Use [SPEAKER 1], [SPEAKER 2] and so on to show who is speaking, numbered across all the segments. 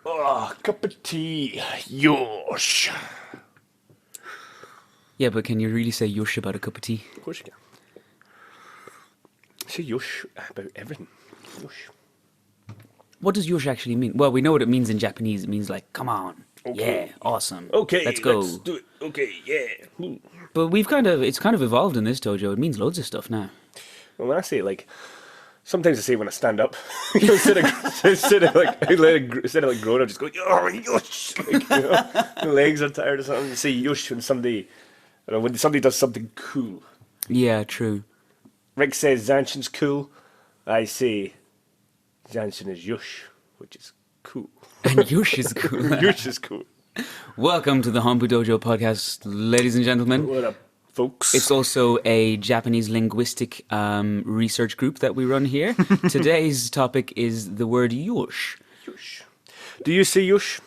[SPEAKER 1] Oh, cup of tea. Yosh.
[SPEAKER 2] Yeah, but can you really say yosh about a cup of tea?
[SPEAKER 1] Of course you can. Say yosh about everything. Yosh.
[SPEAKER 2] What does yosh actually mean? Well, we know what it means in Japanese. It means like, come on,
[SPEAKER 1] Okay.
[SPEAKER 2] yeah, awesome,
[SPEAKER 1] Okay,
[SPEAKER 2] let's go.
[SPEAKER 1] let's do it. Okay, yeah.
[SPEAKER 2] But it's kind of evolved in this dojo. It means loads of stuff now.
[SPEAKER 1] Well, when I say it, like, sometimes I say it when I stand up. instead of like growing up, just go, oh, yosh. Like, my legs are tired or something. You say yosh when somebody does something cool.
[SPEAKER 2] Yeah, true.
[SPEAKER 1] Rick says Zanshin's cool. I say Zanshin is yosh, which is cool.
[SPEAKER 2] And yosh is cool.
[SPEAKER 1] Yosh is cool.
[SPEAKER 2] Welcome to the Hombu Dojo podcast, ladies and gentlemen.
[SPEAKER 1] What up, folks?
[SPEAKER 2] It's also a Japanese linguistic research group that we run here. Today's topic is the word yosh.
[SPEAKER 1] Yosh. Do you say yosh?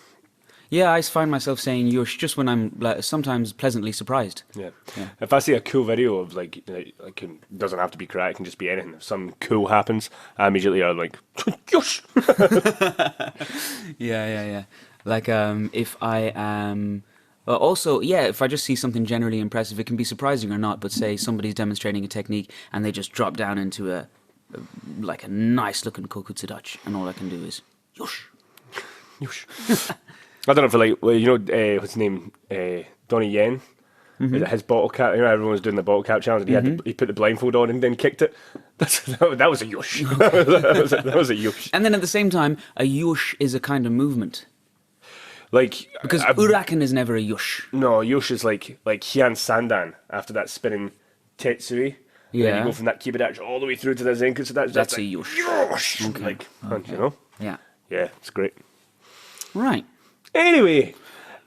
[SPEAKER 2] Yeah, I find myself saying yosh just when I'm sometimes pleasantly surprised.
[SPEAKER 1] Yeah.
[SPEAKER 2] Yeah.
[SPEAKER 1] If I see a cool video of like it doesn't have to be karate, it can just be anything. If something cool happens, I immediately are like, yosh.
[SPEAKER 2] Yeah. Like if I am... also, yeah, if I just see something generally impressive, it can be surprising or not, but say somebody's demonstrating a technique and they just drop down into a nice looking kokutsu dachi, and all I can do is yosh.
[SPEAKER 1] Yosh. I don't know if what's his name, Donnie Yen. Mm-hmm. His bottle cap. Everyone was doing the bottle cap challenge, and he put the blindfold on and then kicked it. That was a yosh. that was a yosh.
[SPEAKER 2] And then at the same time, a yosh is a kind of movement.
[SPEAKER 1] Like
[SPEAKER 2] Because uraken is never a yosh.
[SPEAKER 1] No, yosh is like Heian Sandan after that spinning tetsui.
[SPEAKER 2] Yeah.
[SPEAKER 1] Then you go from that kibidachi all the way through to the zenku. So that's
[SPEAKER 2] a
[SPEAKER 1] like,
[SPEAKER 2] yosh.
[SPEAKER 1] Yosh.
[SPEAKER 2] Okay.
[SPEAKER 1] You know.
[SPEAKER 2] Yeah.
[SPEAKER 1] Yeah, it's great.
[SPEAKER 2] Right.
[SPEAKER 1] Anyway,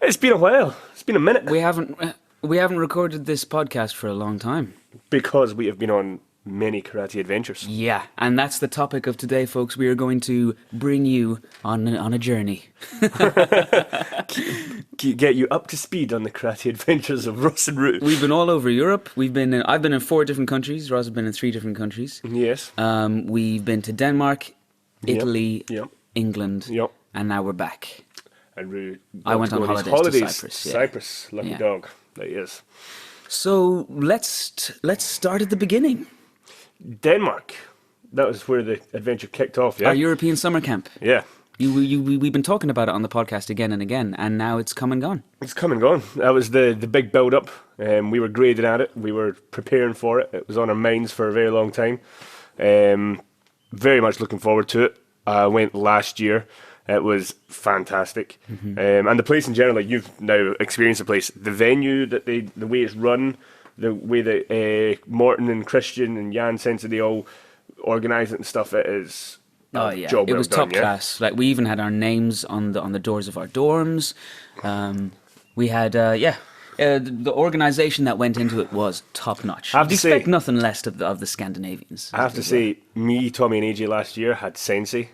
[SPEAKER 1] it's been a while. It's been a minute.
[SPEAKER 2] We haven't recorded this podcast for a long time.
[SPEAKER 1] Because we have been on many karate adventures.
[SPEAKER 2] Yeah, and that's the topic of today, folks. We are going to bring you on a journey.
[SPEAKER 1] Get you up to speed on the karate adventures of Ross and Ruth.
[SPEAKER 2] We've been all over Europe. I've been in 4 different countries. Ross has been in 3 different countries.
[SPEAKER 1] Yes.
[SPEAKER 2] We've been to Denmark, Italy,
[SPEAKER 1] Yep.
[SPEAKER 2] England,
[SPEAKER 1] Yep.
[SPEAKER 2] and now we're back.
[SPEAKER 1] And
[SPEAKER 2] I went on holidays to Cyprus. Yeah.
[SPEAKER 1] Cyprus, lucky
[SPEAKER 2] Yeah.
[SPEAKER 1] dog. That is.
[SPEAKER 2] So let's start at the beginning.
[SPEAKER 1] Denmark. That was where the adventure kicked off, yeah?
[SPEAKER 2] Our European summer camp.
[SPEAKER 1] Yeah.
[SPEAKER 2] We've been talking about it on the podcast again and again, and now it's come and gone.
[SPEAKER 1] It's come and gone. That was the big build-up. We were grading at it. We were preparing for it. It was on our minds for a very long time. Very much looking forward to it. I went last year. It was fantastic. Mm-hmm. And the place in general, like you've now experienced the place, the venue, the way it's run, the way that Morton and Christian and Jan Sensei, they all organise it and stuff, it is job
[SPEAKER 2] it
[SPEAKER 1] well
[SPEAKER 2] was
[SPEAKER 1] done,
[SPEAKER 2] top class. Like we even had our names on the doors of our dorms. We had the organisation that went into it was top notch. I'd expect nothing less of the Scandinavians.
[SPEAKER 1] I have to say, me, Tommy and AJ last year had Sensei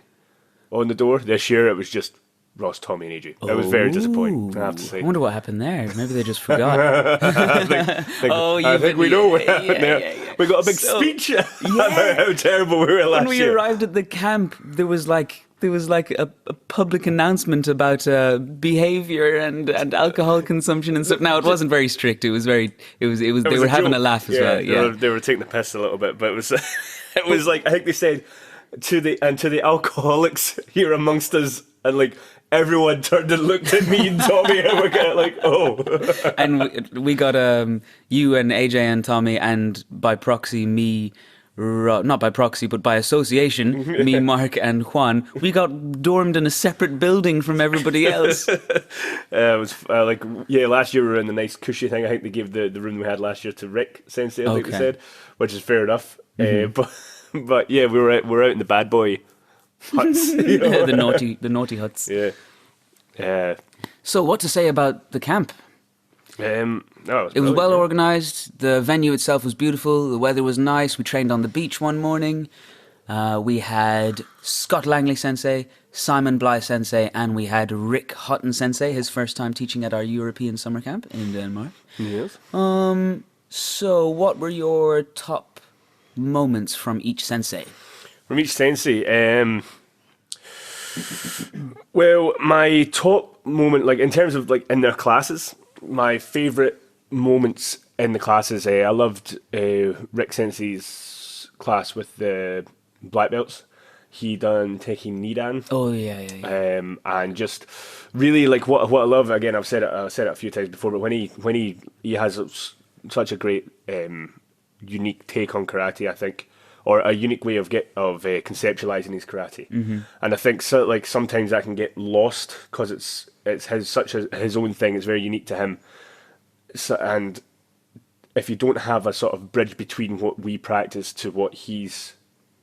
[SPEAKER 1] on the door. This year it was just Ross, Tommy and AJ. It was very disappointing, I have to say.
[SPEAKER 2] I wonder what happened there. Maybe they just forgot.
[SPEAKER 1] I think we know what happened there. Yeah. We got a big speech about how terrible we were last year.
[SPEAKER 2] When we arrived at the camp, there was like a public announcement about behaviour and alcohol consumption and stuff. Now it wasn't very strict. It was they were having a laugh as well. Yeah,
[SPEAKER 1] they were taking the piss a little bit, but it was like, I think they said to the alcoholics here amongst us, and like everyone turned and looked at me and Tommy, and we're kind of like, oh.
[SPEAKER 2] And we got you and AJ and Tommy, and by proxy me. Not by proxy, but by association, me, Mark, and Juan, we got dormed in a separate building from everybody else.
[SPEAKER 1] It was last year we were in the nice cushy thing. I think they gave the room we had last year to Rick Sensei, I think they said, which is fair enough. Mm-hmm. But yeah, we were out in the bad boy huts. You know?
[SPEAKER 2] the naughty huts.
[SPEAKER 1] Yeah.
[SPEAKER 2] So what to say about the camp? It was well organised. The venue itself was beautiful. The weather was nice. We trained on the beach one morning. We had Scott Langley Sensei, Simon Bligh Sensei, and we had Rick Hotton Sensei, his first time teaching at our European summer camp in Denmark.
[SPEAKER 1] Yes.
[SPEAKER 2] So what were your top moments from each sensei?
[SPEAKER 1] From each sensei, Well, my top moment, like in terms of like in their classes, my favorite moments in the classes, I loved Rick Sensei's class with the black belts. He done taking Nidan.
[SPEAKER 2] Oh yeah, yeah, yeah.
[SPEAKER 1] And just really like what I love. Again, I've said it a few times before, but when he has such a great unique take on karate, I think, or a unique way of conceptualizing his karate. And I think so, like sometimes that can get lost because it's his own thing. It's very unique to him. So, and if you don't have a sort of bridge between what we practice to what he's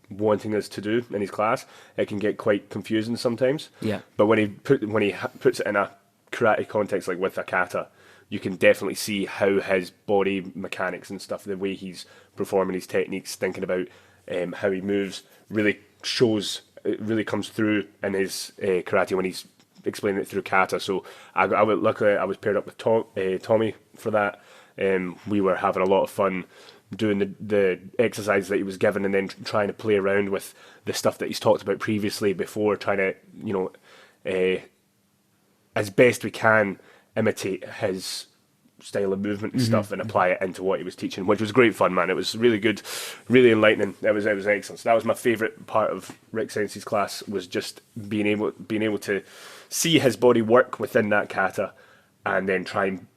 [SPEAKER 1] wanting us to do in his class, it can get quite confusing sometimes.
[SPEAKER 2] Yeah.
[SPEAKER 1] But when he puts it in a karate context, like with a kata, you can definitely see how his body mechanics and stuff, the way he's performing his techniques, thinking about how he moves, really shows. It really comes through in his karate when he's explaining it through kata. So luckily I was paired up with Tommy for that. We were having a lot of fun doing the exercise that he was given, and then trying to play around with the stuff that he's talked about previously before, trying to, as best we can, imitate his style of movement and stuff and apply it into what he was teaching, which was great fun, man. It was really good, really enlightening. It was excellent. So that was my favourite part of Rick Sensei's class, was just being able to see his body work within that kata, and then try and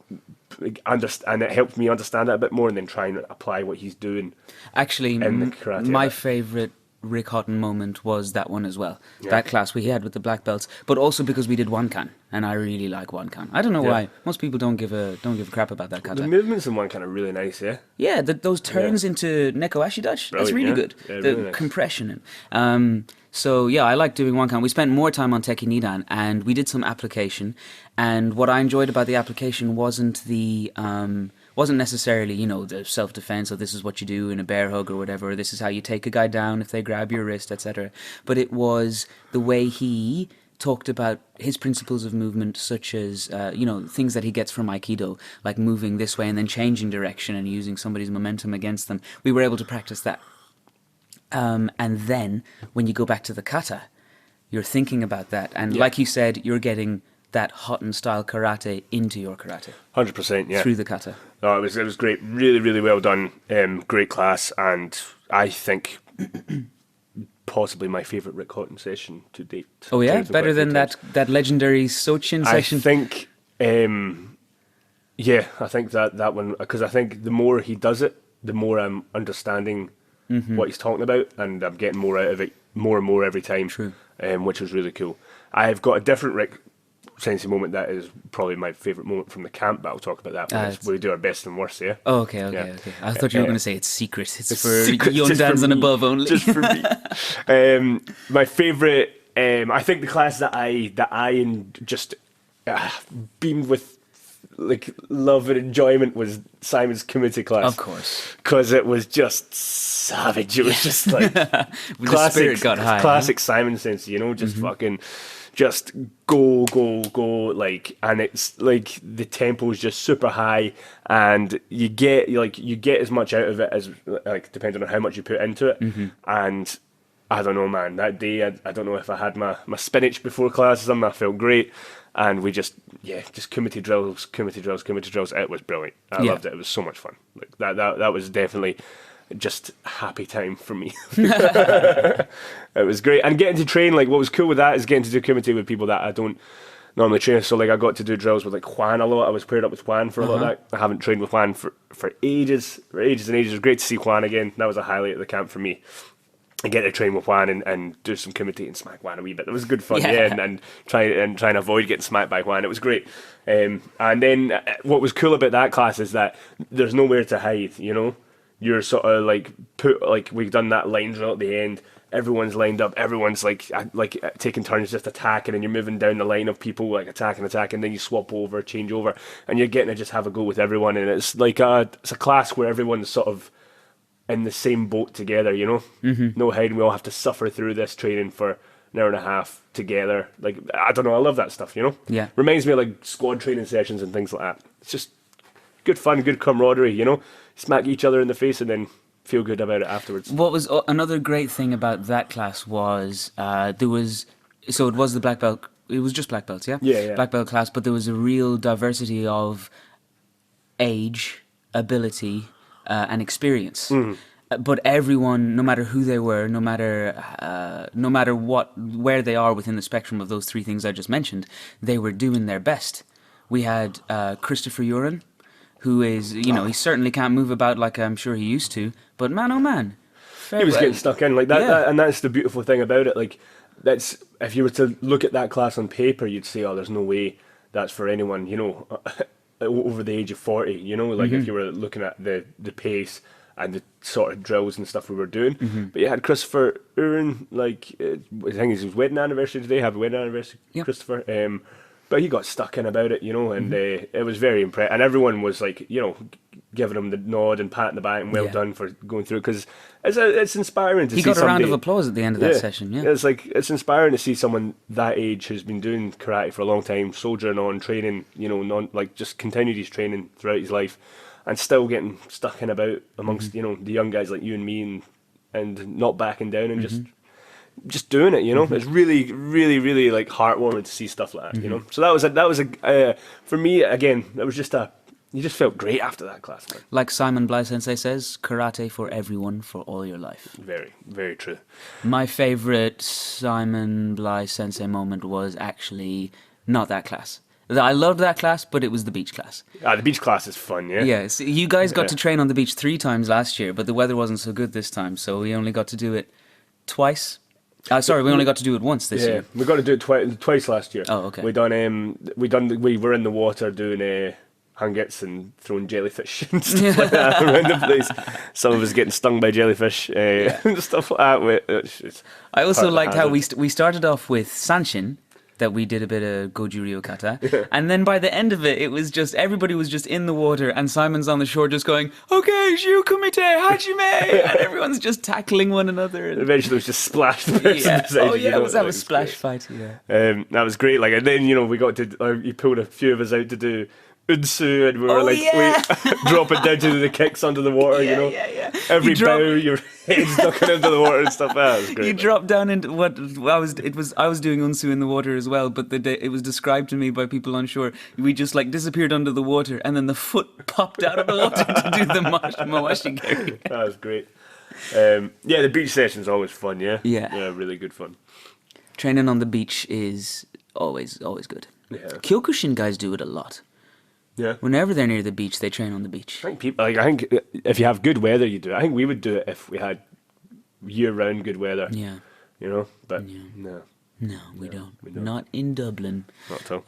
[SPEAKER 1] understand, and it helped me understand it a bit more, and then try and apply what he's doing.
[SPEAKER 2] Actually,
[SPEAKER 1] in the karate
[SPEAKER 2] my favourite Rick Hotton moment was that one as well.
[SPEAKER 1] Yeah.
[SPEAKER 2] That class we had with the black belts, but also because we did one kan, and I really like one kan. I don't know why. Most people don't give a crap about that kata.
[SPEAKER 1] The movements in one kind of really nice, yeah.
[SPEAKER 2] Yeah, those turns into neko ashidashi, that's really good.
[SPEAKER 1] Yeah,
[SPEAKER 2] the
[SPEAKER 1] really nice.
[SPEAKER 2] compression. So yeah, I like doing one kan. We spent more time on Teki Nidan, and we did some application. And what I enjoyed about the application wasn't necessarily, the self-defense, or this is what you do in a bear hug or whatever, or this is how you take a guy down if they grab your wrist, etc. But it was the way he talked about his principles of movement, such as, things that he gets from Aikido, like moving this way and then changing direction and using somebody's momentum against them. We were able to practice that. And then when you go back to the kata, you're thinking about that. And like you said, you're getting that Hotton style karate into your karate.
[SPEAKER 1] 100%, yeah.
[SPEAKER 2] Through the kata.
[SPEAKER 1] No, it was great. Really, really well done. Great class, and I think possibly my favourite Rick Hotton session to date.
[SPEAKER 2] Oh yeah? Better than that legendary Sochin session?
[SPEAKER 1] I think, I think that one, because I think the more he does it, the more I'm understanding what he's talking about, and I'm getting more out of it, more and more every time.
[SPEAKER 2] True.
[SPEAKER 1] Which was really cool. I've got a different Rick Sensei moment that is probably my favourite moment from the camp, but I'll talk about that when we do our best and worst, yeah?
[SPEAKER 2] Oh, okay. I thought you were going to say it's secret. It's for
[SPEAKER 1] secret,
[SPEAKER 2] young dads and above only.
[SPEAKER 1] Just for me. My favourite, I think the class that I just beamed with like love and enjoyment was Simon's Kumite class.
[SPEAKER 2] Of course.
[SPEAKER 1] Because it was just savage. It was just like
[SPEAKER 2] the spirit got high.
[SPEAKER 1] Classic Simon Sensei, just fucking... Just go, like, and it's like the tempo is just super high, and you get as much out of it as, like, depending on how much you put into it. And I don't know, man, that day I don't know if I had my spinach before class or something. I felt great, and we just Kumite drills. It was brilliant. I loved it. It was so much fun. Like that was definitely just happy time for me. It was great, and getting to train, like, what was cool with that is getting to do Kumite with people that I don't normally train. So like I got to do drills with like Juan a lot. I was paired up with Juan for a lot of that. I haven't trained with Juan for ages and ages. It was great to see Juan again. That was a highlight of the camp for me. And get to train with Juan and do some Kumite and smack Juan a wee bit. It was good fun, and try and avoid getting smacked by Juan. It was great. And then what was cool about that class is that there's nowhere to hide, You're sort of like we've done that line drill at the end. Everyone's lined up. Everyone's like taking turns just attacking, and you're moving down the line of people like attacking, and then you swap over, change over, and you're getting to just have a go with everyone. And it's like it's a class where everyone's sort of in the same boat together, No hiding. We all have to suffer through this training for an hour and a half together. Like, I don't know. I love that stuff,
[SPEAKER 2] Yeah.
[SPEAKER 1] Reminds me of like squad training sessions and things like that. It's just good fun, good camaraderie, Smack each other in the face and then feel good about it afterwards.
[SPEAKER 2] What was another great thing about that class was it was the black belt it was just black belts, yeah?
[SPEAKER 1] Yeah.
[SPEAKER 2] Black belt class, but there was a real diversity of age, ability, and experience. But everyone, no matter who they were, no matter where they are within the spectrum of those three things I just mentioned, they were doing their best. We had Christopher Uren, who is, he certainly can't move about like I'm sure he used to, but man, oh man.
[SPEAKER 1] He was getting stuck in like that,
[SPEAKER 2] Yeah.
[SPEAKER 1] and that's the beautiful thing about it. Like, that's, if you were to look at that class on paper, you'd say, oh, there's no way that's for anyone, over the age of 40, like if you were looking at the pace and the sort of drills and stuff we were doing. But you had Christopher Uren, like, I think it's his wedding anniversary today, happy wedding anniversary,
[SPEAKER 2] Yep.
[SPEAKER 1] Christopher. But he got stuck in about it, and it was very impressive. And everyone was like, giving him the nod and pat in the back and well done for going through it, because it's inspiring to see somebody.
[SPEAKER 2] He got a round of applause at the end of that session, yeah.
[SPEAKER 1] It's inspiring to see someone that age who's been doing karate for a long time, soldiering on, training, just continued his training throughout his life, and still getting stuck in about amongst, the young guys like you and me, and not backing down and just doing it, It's really, really, really like heartwarming to see stuff like that, So that was for me, again, it was just you just felt great after that class, man.
[SPEAKER 2] Like Simon Bligh Sensei says, karate for everyone, for all your life.
[SPEAKER 1] Very, very true.
[SPEAKER 2] My favourite Simon Bligh Sensei moment was actually not that class. I loved that class, but it was the beach class.
[SPEAKER 1] The beach class is fun, yeah?
[SPEAKER 2] Yeah, so you guys got to train on the beach 3 times last year, but the weather wasn't so good this time, so we only got to do it twice. We only got to do it once this year.
[SPEAKER 1] We got to do it twice last year.
[SPEAKER 2] Oh, okay.
[SPEAKER 1] We were in the water doing hangits and throwing jellyfish and stuff like that around the place. Some of us getting stung by jellyfish and stuff like that.
[SPEAKER 2] I also liked how we started off with Sanshin, that we did a bit of Goju Ryo Kata, and then by the end of it, it was just, everybody was just in the water, and Simon's on the shore just going, okay, Shiu Kumite, Hajime, and everyone's just tackling one another. And
[SPEAKER 1] eventually it was just splashed. It
[SPEAKER 2] was have a splash fight, yeah.
[SPEAKER 1] That was great, like, and then, we got to, he pulled a few of us out to do Unsu, and we were we dropping down to do the kicks under the water, Every bow, your head's ducking into the water and stuff. That was great.
[SPEAKER 2] You dropped down into I was doing Unsu in the water as well, but it was described to me by people on shore. We just like disappeared under the water, and then the foot popped out of the water to do the mawashi geri.
[SPEAKER 1] That was great. The beach session's always fun, yeah?
[SPEAKER 2] Yeah,
[SPEAKER 1] really good fun.
[SPEAKER 2] Training on the beach is always good.
[SPEAKER 1] Yeah.
[SPEAKER 2] Kyokushin guys do it a lot.
[SPEAKER 1] Yeah.
[SPEAKER 2] Whenever they're near the beach, they train on the beach.
[SPEAKER 1] I think if you have good weather, you do it. I think we would do it if we had year-round good weather.
[SPEAKER 2] Yeah.
[SPEAKER 1] But
[SPEAKER 2] no, we don't. Not in Dublin.
[SPEAKER 1] Not at all.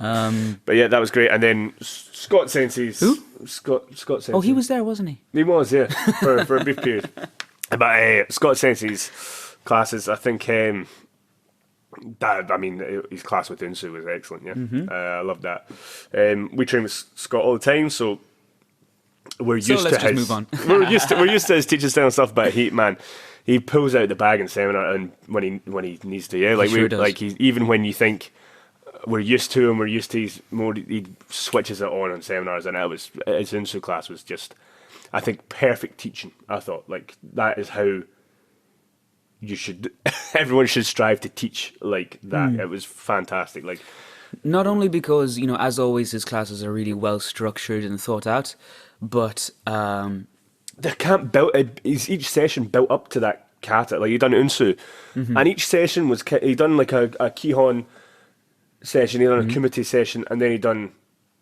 [SPEAKER 1] But yeah, that was great. And then Scott Sensei's...
[SPEAKER 2] Who?
[SPEAKER 1] Scott Sensei.
[SPEAKER 2] Oh, he was there, wasn't he?
[SPEAKER 1] He was, yeah, for a brief period. But Scott Sensei's classes, I think... his class with Unsu was excellent, yeah. I loved that. We train with Scott all the time, so we're used to his...
[SPEAKER 2] move on.
[SPEAKER 1] we're used to his teaching style and stuff, but he pulls out the bag in seminar and when he needs to, yeah. Like,
[SPEAKER 2] he sure does.
[SPEAKER 1] Even when you think we're used to him, his mode, he switches it on seminars, and his Unsu class was just, I think, perfect teaching. I thought, like, that is how everyone should strive to teach like that. It was fantastic. Like,
[SPEAKER 2] not only because, as always, his classes are really well structured and thought out, but
[SPEAKER 1] each session built up to that kata. Like, he done Unsu, and each session was, he done like a Kihon session, he done a Kumite session, and then he done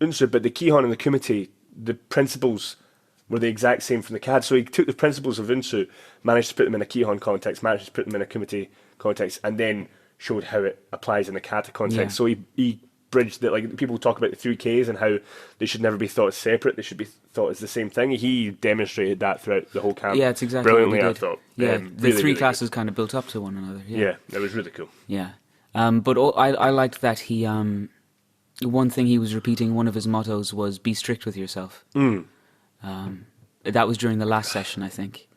[SPEAKER 1] Unsu. But the Kihon and the Kumite, the principles were the exact same from the CAD. So he took the principles of Unsu, managed to put them in a Kihon context, managed to put them in a Kumite context, and then showed how it applies in the kata context. Yeah. So he bridged it. Like, people talk about the 3Ks and how they should never be thought separate, they should be thought as the same thing. He demonstrated that throughout the whole camp.
[SPEAKER 2] Yeah, it's exactly
[SPEAKER 1] brilliantly,
[SPEAKER 2] what he
[SPEAKER 1] I
[SPEAKER 2] did.
[SPEAKER 1] thought.
[SPEAKER 2] Yeah, the
[SPEAKER 1] really,
[SPEAKER 2] three classes kind of built up to one another.
[SPEAKER 1] Yeah, it was really cool.
[SPEAKER 2] Yeah. But I liked that he... one thing he was repeating, one of his mottos was, be strict with yourself. That was during the last session, I think.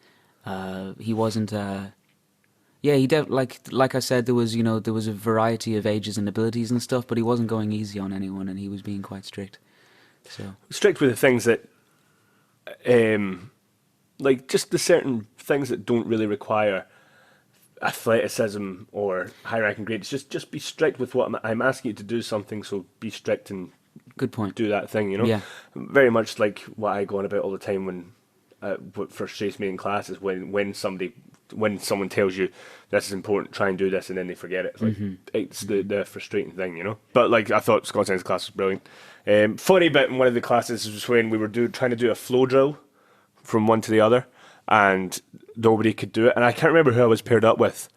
[SPEAKER 2] He wasn't... like I said, there was a variety of ages and abilities and stuff, but he wasn't going easy on anyone, and he was being quite strict. So
[SPEAKER 1] strict with the things that, like just the certain things that don't really require athleticism or high ranking grades. Just be strict with what I'm asking you to do something. So be strict and
[SPEAKER 2] good point.
[SPEAKER 1] Do that thing.
[SPEAKER 2] Yeah.
[SPEAKER 1] Very much like what I go on about all the time when what frustrates me in class is when someone tells you this is important, try and do this, and then they forget it. It's like it's the frustrating thing. But like I thought Scott Langley's class was brilliant. Funny bit in one of the classes was when we were trying to do a flow drill from one to the other, and nobody could do it. And I can't remember who I was paired up with.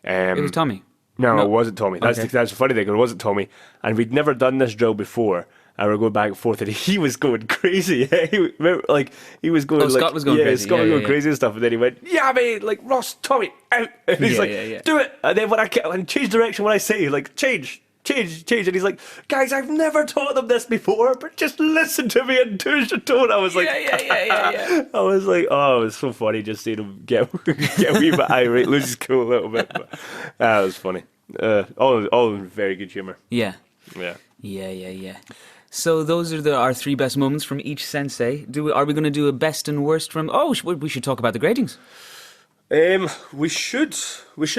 [SPEAKER 2] It was Tommy.
[SPEAKER 1] No, it wasn't Tommy. That's the funny thing. It wasn't Tommy, and we'd never done this drill before. And we were going back and forth, and he was going crazy. He was going.
[SPEAKER 2] Scott was going crazy.
[SPEAKER 1] Scott was going crazy and stuff. And then he went, "Yeah, mate, like Ross, Tommy, out." And he's "Do it." And then when I change direction, when I say like change, and he's like, "Guys, I've never taught them this before, but just listen to me and do as you're told." I was like,
[SPEAKER 2] yeah.
[SPEAKER 1] I was like, oh, it was so funny just seeing him get a wee bit irate, lose his cool a little bit. But that was funny. All in very good humour.
[SPEAKER 2] Yeah. So those are our 3 best moments from each sensei. Are we going to do a best and worst from? Oh, we should talk about the gradings.
[SPEAKER 1] We should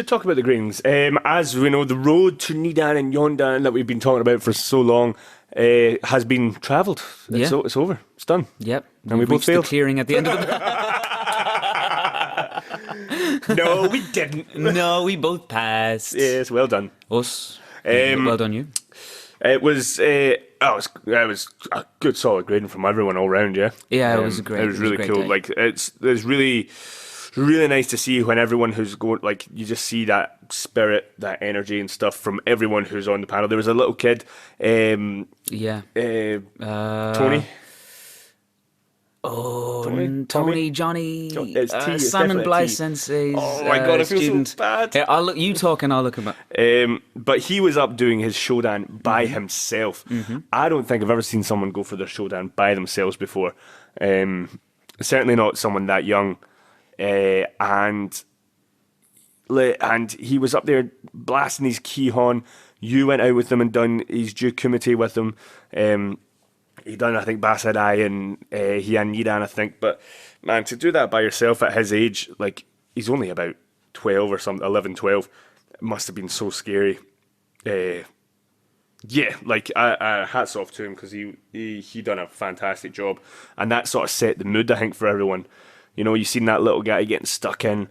[SPEAKER 1] talk about the gradings. As we know, the road to Nidan and Yondan that we've been talking about for so long has been travelled. It's over. It's done.
[SPEAKER 2] Yep.
[SPEAKER 1] And we both failed.
[SPEAKER 2] The clearing at the end of the.
[SPEAKER 1] No, we didn't.
[SPEAKER 2] No, we both passed.
[SPEAKER 1] Yes, well done.
[SPEAKER 2] Us. Well done, you.
[SPEAKER 1] It was a good solid grading from everyone all round. Yeah.
[SPEAKER 2] Yeah, it was great.
[SPEAKER 1] It was really cool.
[SPEAKER 2] Day.
[SPEAKER 1] Like it's really nice to see when everyone who's going, like, you just see that spirit, that energy and stuff from everyone who's on the panel. There was a little kid, Tony.
[SPEAKER 2] Tony, Johnny,
[SPEAKER 1] it's
[SPEAKER 2] Simon Bligh
[SPEAKER 1] T.
[SPEAKER 2] Sensei's
[SPEAKER 1] Oh my god, I feel
[SPEAKER 2] student.
[SPEAKER 1] so bad.
[SPEAKER 2] Here, you talk and I'll look him up.
[SPEAKER 1] But he was up doing his shodan by himself. I don't think I've ever seen someone go for their shodan by themselves before. Certainly not someone that young. And he was up there blasting his Kihon. You went out with him and done his Ju Kumite with him. He done, I think, Basadai and he had Nidan, I think. But man, to do that by yourself at his age, like, he's only about 12 or something, 11, 12. It must have been so scary. Hats off to him, because he done a fantastic job, and that sort of set the mood, I think, for everyone. You seen that little guy getting stuck in.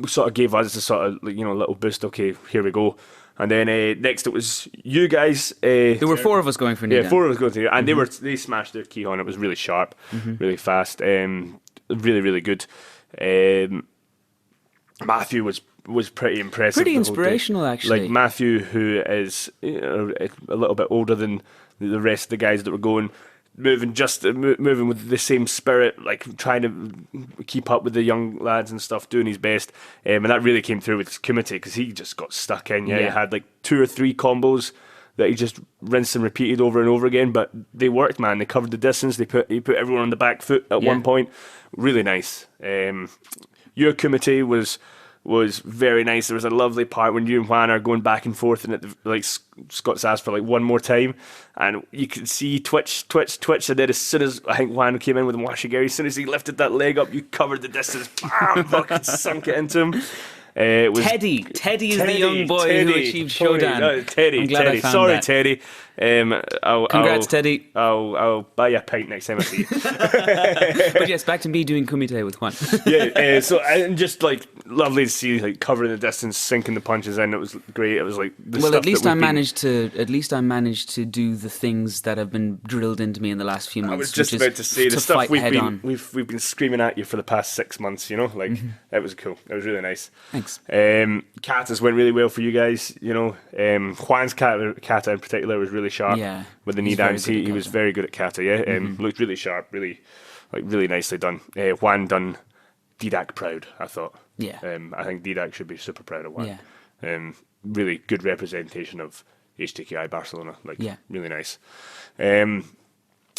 [SPEAKER 1] Sort of gave us a sort of little boost. Okay, here we go. And then next it was you guys.
[SPEAKER 2] There were 4 of us going for Nidan.
[SPEAKER 1] Yeah, 4 of us going through, and they smashed their key on. It was really sharp, really fast, really really good. Matthew was pretty impressive.
[SPEAKER 2] Pretty inspirational, actually.
[SPEAKER 1] Like Matthew, who is a little bit older than the rest of the guys that were going. Moving with the same spirit, like trying to keep up with the young lads and stuff, doing his best, and that really came through with his Kumite, because he just got stuck in. He had like 2 or 3 combos that he just rinsed and repeated over and over again, but they worked, man. They covered the distance. He put everyone on the back foot at one point. Really nice. Your Kumite was very nice. There was a lovely part when you and Juan are going back and forth, and Scott's asked for like one more time, and you could see twitch, and then as soon as I think Juan came in with Washigiri, as soon as he lifted that leg up, you covered the distance, bam, fucking sunk it into him.
[SPEAKER 2] Teddy is the young boy who achieved Shodan.
[SPEAKER 1] Teddy. Sorry, that. Teddy.
[SPEAKER 2] Congrats, Teddy.
[SPEAKER 1] I'll buy you a pint next time I see you.
[SPEAKER 2] But yes, back to me doing Kumite with Juan.
[SPEAKER 1] And just like lovely to see, like, covering the distance, sinking the punches in. It was great. It was like
[SPEAKER 2] at least I managed to do the things that have been drilled into me in the last few months.
[SPEAKER 1] I was just about to say the stuff we've been screaming at you for the past 6 months. It was cool. It was really nice.
[SPEAKER 2] Thanks.
[SPEAKER 1] Katas went really well for you guys. Juan's kata in particular was really sharp.
[SPEAKER 2] Yeah,
[SPEAKER 1] with the knee downs. He was very good at kata. Yeah, looked really sharp. Really nicely done. Juan done Didac proud, I thought.
[SPEAKER 2] Yeah.
[SPEAKER 1] I think Didac should be super proud of Juan.
[SPEAKER 2] Yeah.
[SPEAKER 1] Really good representation of HTKI Barcelona. Really nice. And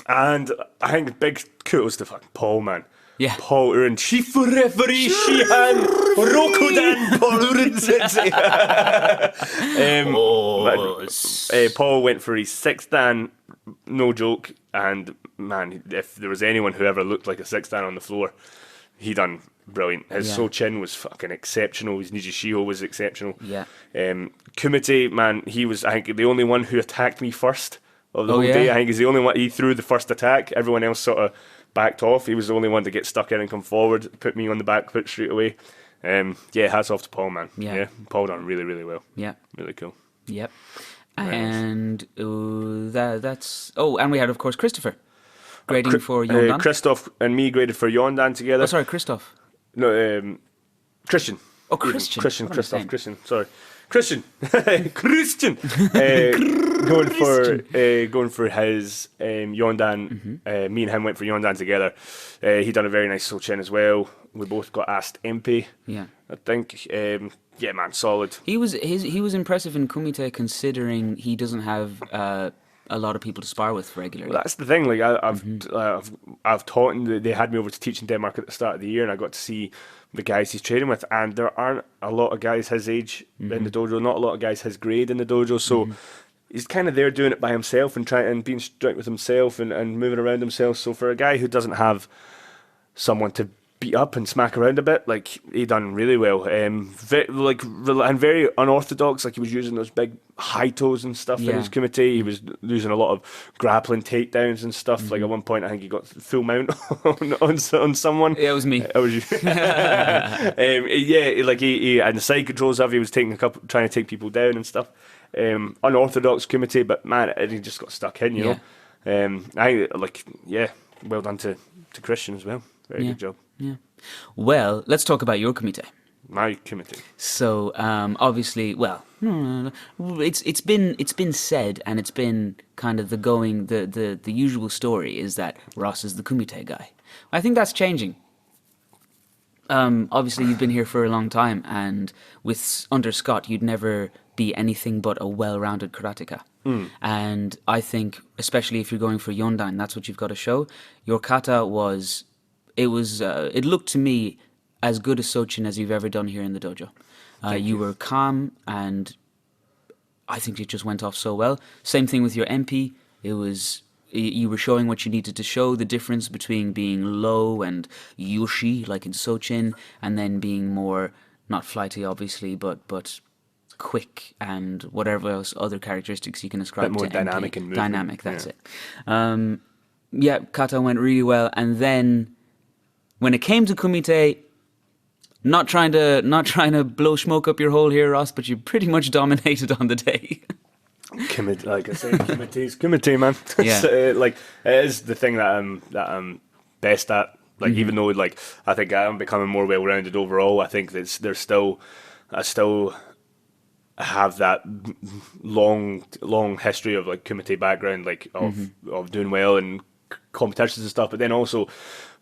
[SPEAKER 1] I think big kudos to fucking Paul, man.
[SPEAKER 2] Yeah.
[SPEAKER 1] Paul Uren, chief referee, Shihan, Rokudan, Paul Uren Sensei. Paul went for his 6th dan, no joke, and man, if there was anyone who ever looked like a 6th dan on the floor, he done brilliant. His Sochin was fucking exceptional. His Nijishio was exceptional.
[SPEAKER 2] Yeah.
[SPEAKER 1] Kumite, man, he was, I think, the only one who attacked me first of the whole day. I think he's the only one. He threw the first attack. Everyone else sort of backed off. He was the only one to get stuck in and come forward, put me on the back foot straight away. Hats off to Paul, man. Yeah, Paul done really, really well.
[SPEAKER 2] Yeah.
[SPEAKER 1] Really cool.
[SPEAKER 2] Yep. And that's... Oh, and we had, of course, Christopher grading for Yondan.
[SPEAKER 1] Christoph and me graded for Yondan together.
[SPEAKER 2] Oh, sorry, Christoph.
[SPEAKER 1] No, Christian.
[SPEAKER 2] Oh, Christian.
[SPEAKER 1] Christoph, Christian. Sorry, Christian. Christian. Going for his Yondan. Me and him went for Yondan together. He done a very nice Sochin as well. We both got asked MP.
[SPEAKER 2] Yeah,
[SPEAKER 1] I think. Yeah, man, solid.
[SPEAKER 2] He was impressive in Kumite, considering he doesn't have a lot of people to spar with regularly.
[SPEAKER 1] Well, that's the thing. Like I've taught, and they had me over to teach in Denmark at the start of the year, and I got to see the guys he's training with, and there aren't a lot of guys his age in the dojo. Not a lot of guys his grade in the dojo. So he's kind of there doing it by himself and trying and being strict with himself and moving around himself. So for a guy who doesn't have someone to beat up and smack around a bit, like, he done really well. And very unorthodox. Like, he was using those big high toes and stuff in his kumite. He was using a lot of grappling takedowns and stuff. Like, at one point I think he got full mount on someone.
[SPEAKER 2] Yeah, it was me.
[SPEAKER 1] It was you. He and the side controls of, he was taking trying to take people down and stuff. Unorthodox kumite, but man, he just got stuck in, you know. Well done to Christian as well. Very good job.
[SPEAKER 2] Yeah. Well, let's talk about your kumite.
[SPEAKER 1] My kumite.
[SPEAKER 2] So, obviously, well, it's been said, and it's been kind of the usual story is that Ross is the kumite guy. I think that's changing. Obviously, you've been here for a long time, and under Scott, you'd never be anything but a well-rounded karateka. And I think, especially if you're going for Yondan, that's what you've got to show. Your kata it looked to me as good a Sochin as you've ever done here in the dojo. You were calm, and I think it just went off so well. Same thing with your MP. You were showing what you needed to show, the difference between being low and yoshi, like in Sochin, and then being more, not flighty obviously, but quick and whatever else other characteristics you can ascribe to
[SPEAKER 1] more
[SPEAKER 2] MP.
[SPEAKER 1] dynamic and movement.
[SPEAKER 2] Dynamic, that's it. Kata went really well, and then when it came to kumite, not trying to blow smoke up your hole here, Ross, but you pretty much dominated on the day.
[SPEAKER 1] Kumite, like I say, kumite, man.
[SPEAKER 2] Yeah.
[SPEAKER 1] It is the thing that I'm best at. Like, even though, like, I think I'm becoming more well-rounded overall, I think I still have that long history of, like, kumite background, like, of doing well in competitions and stuff, but then also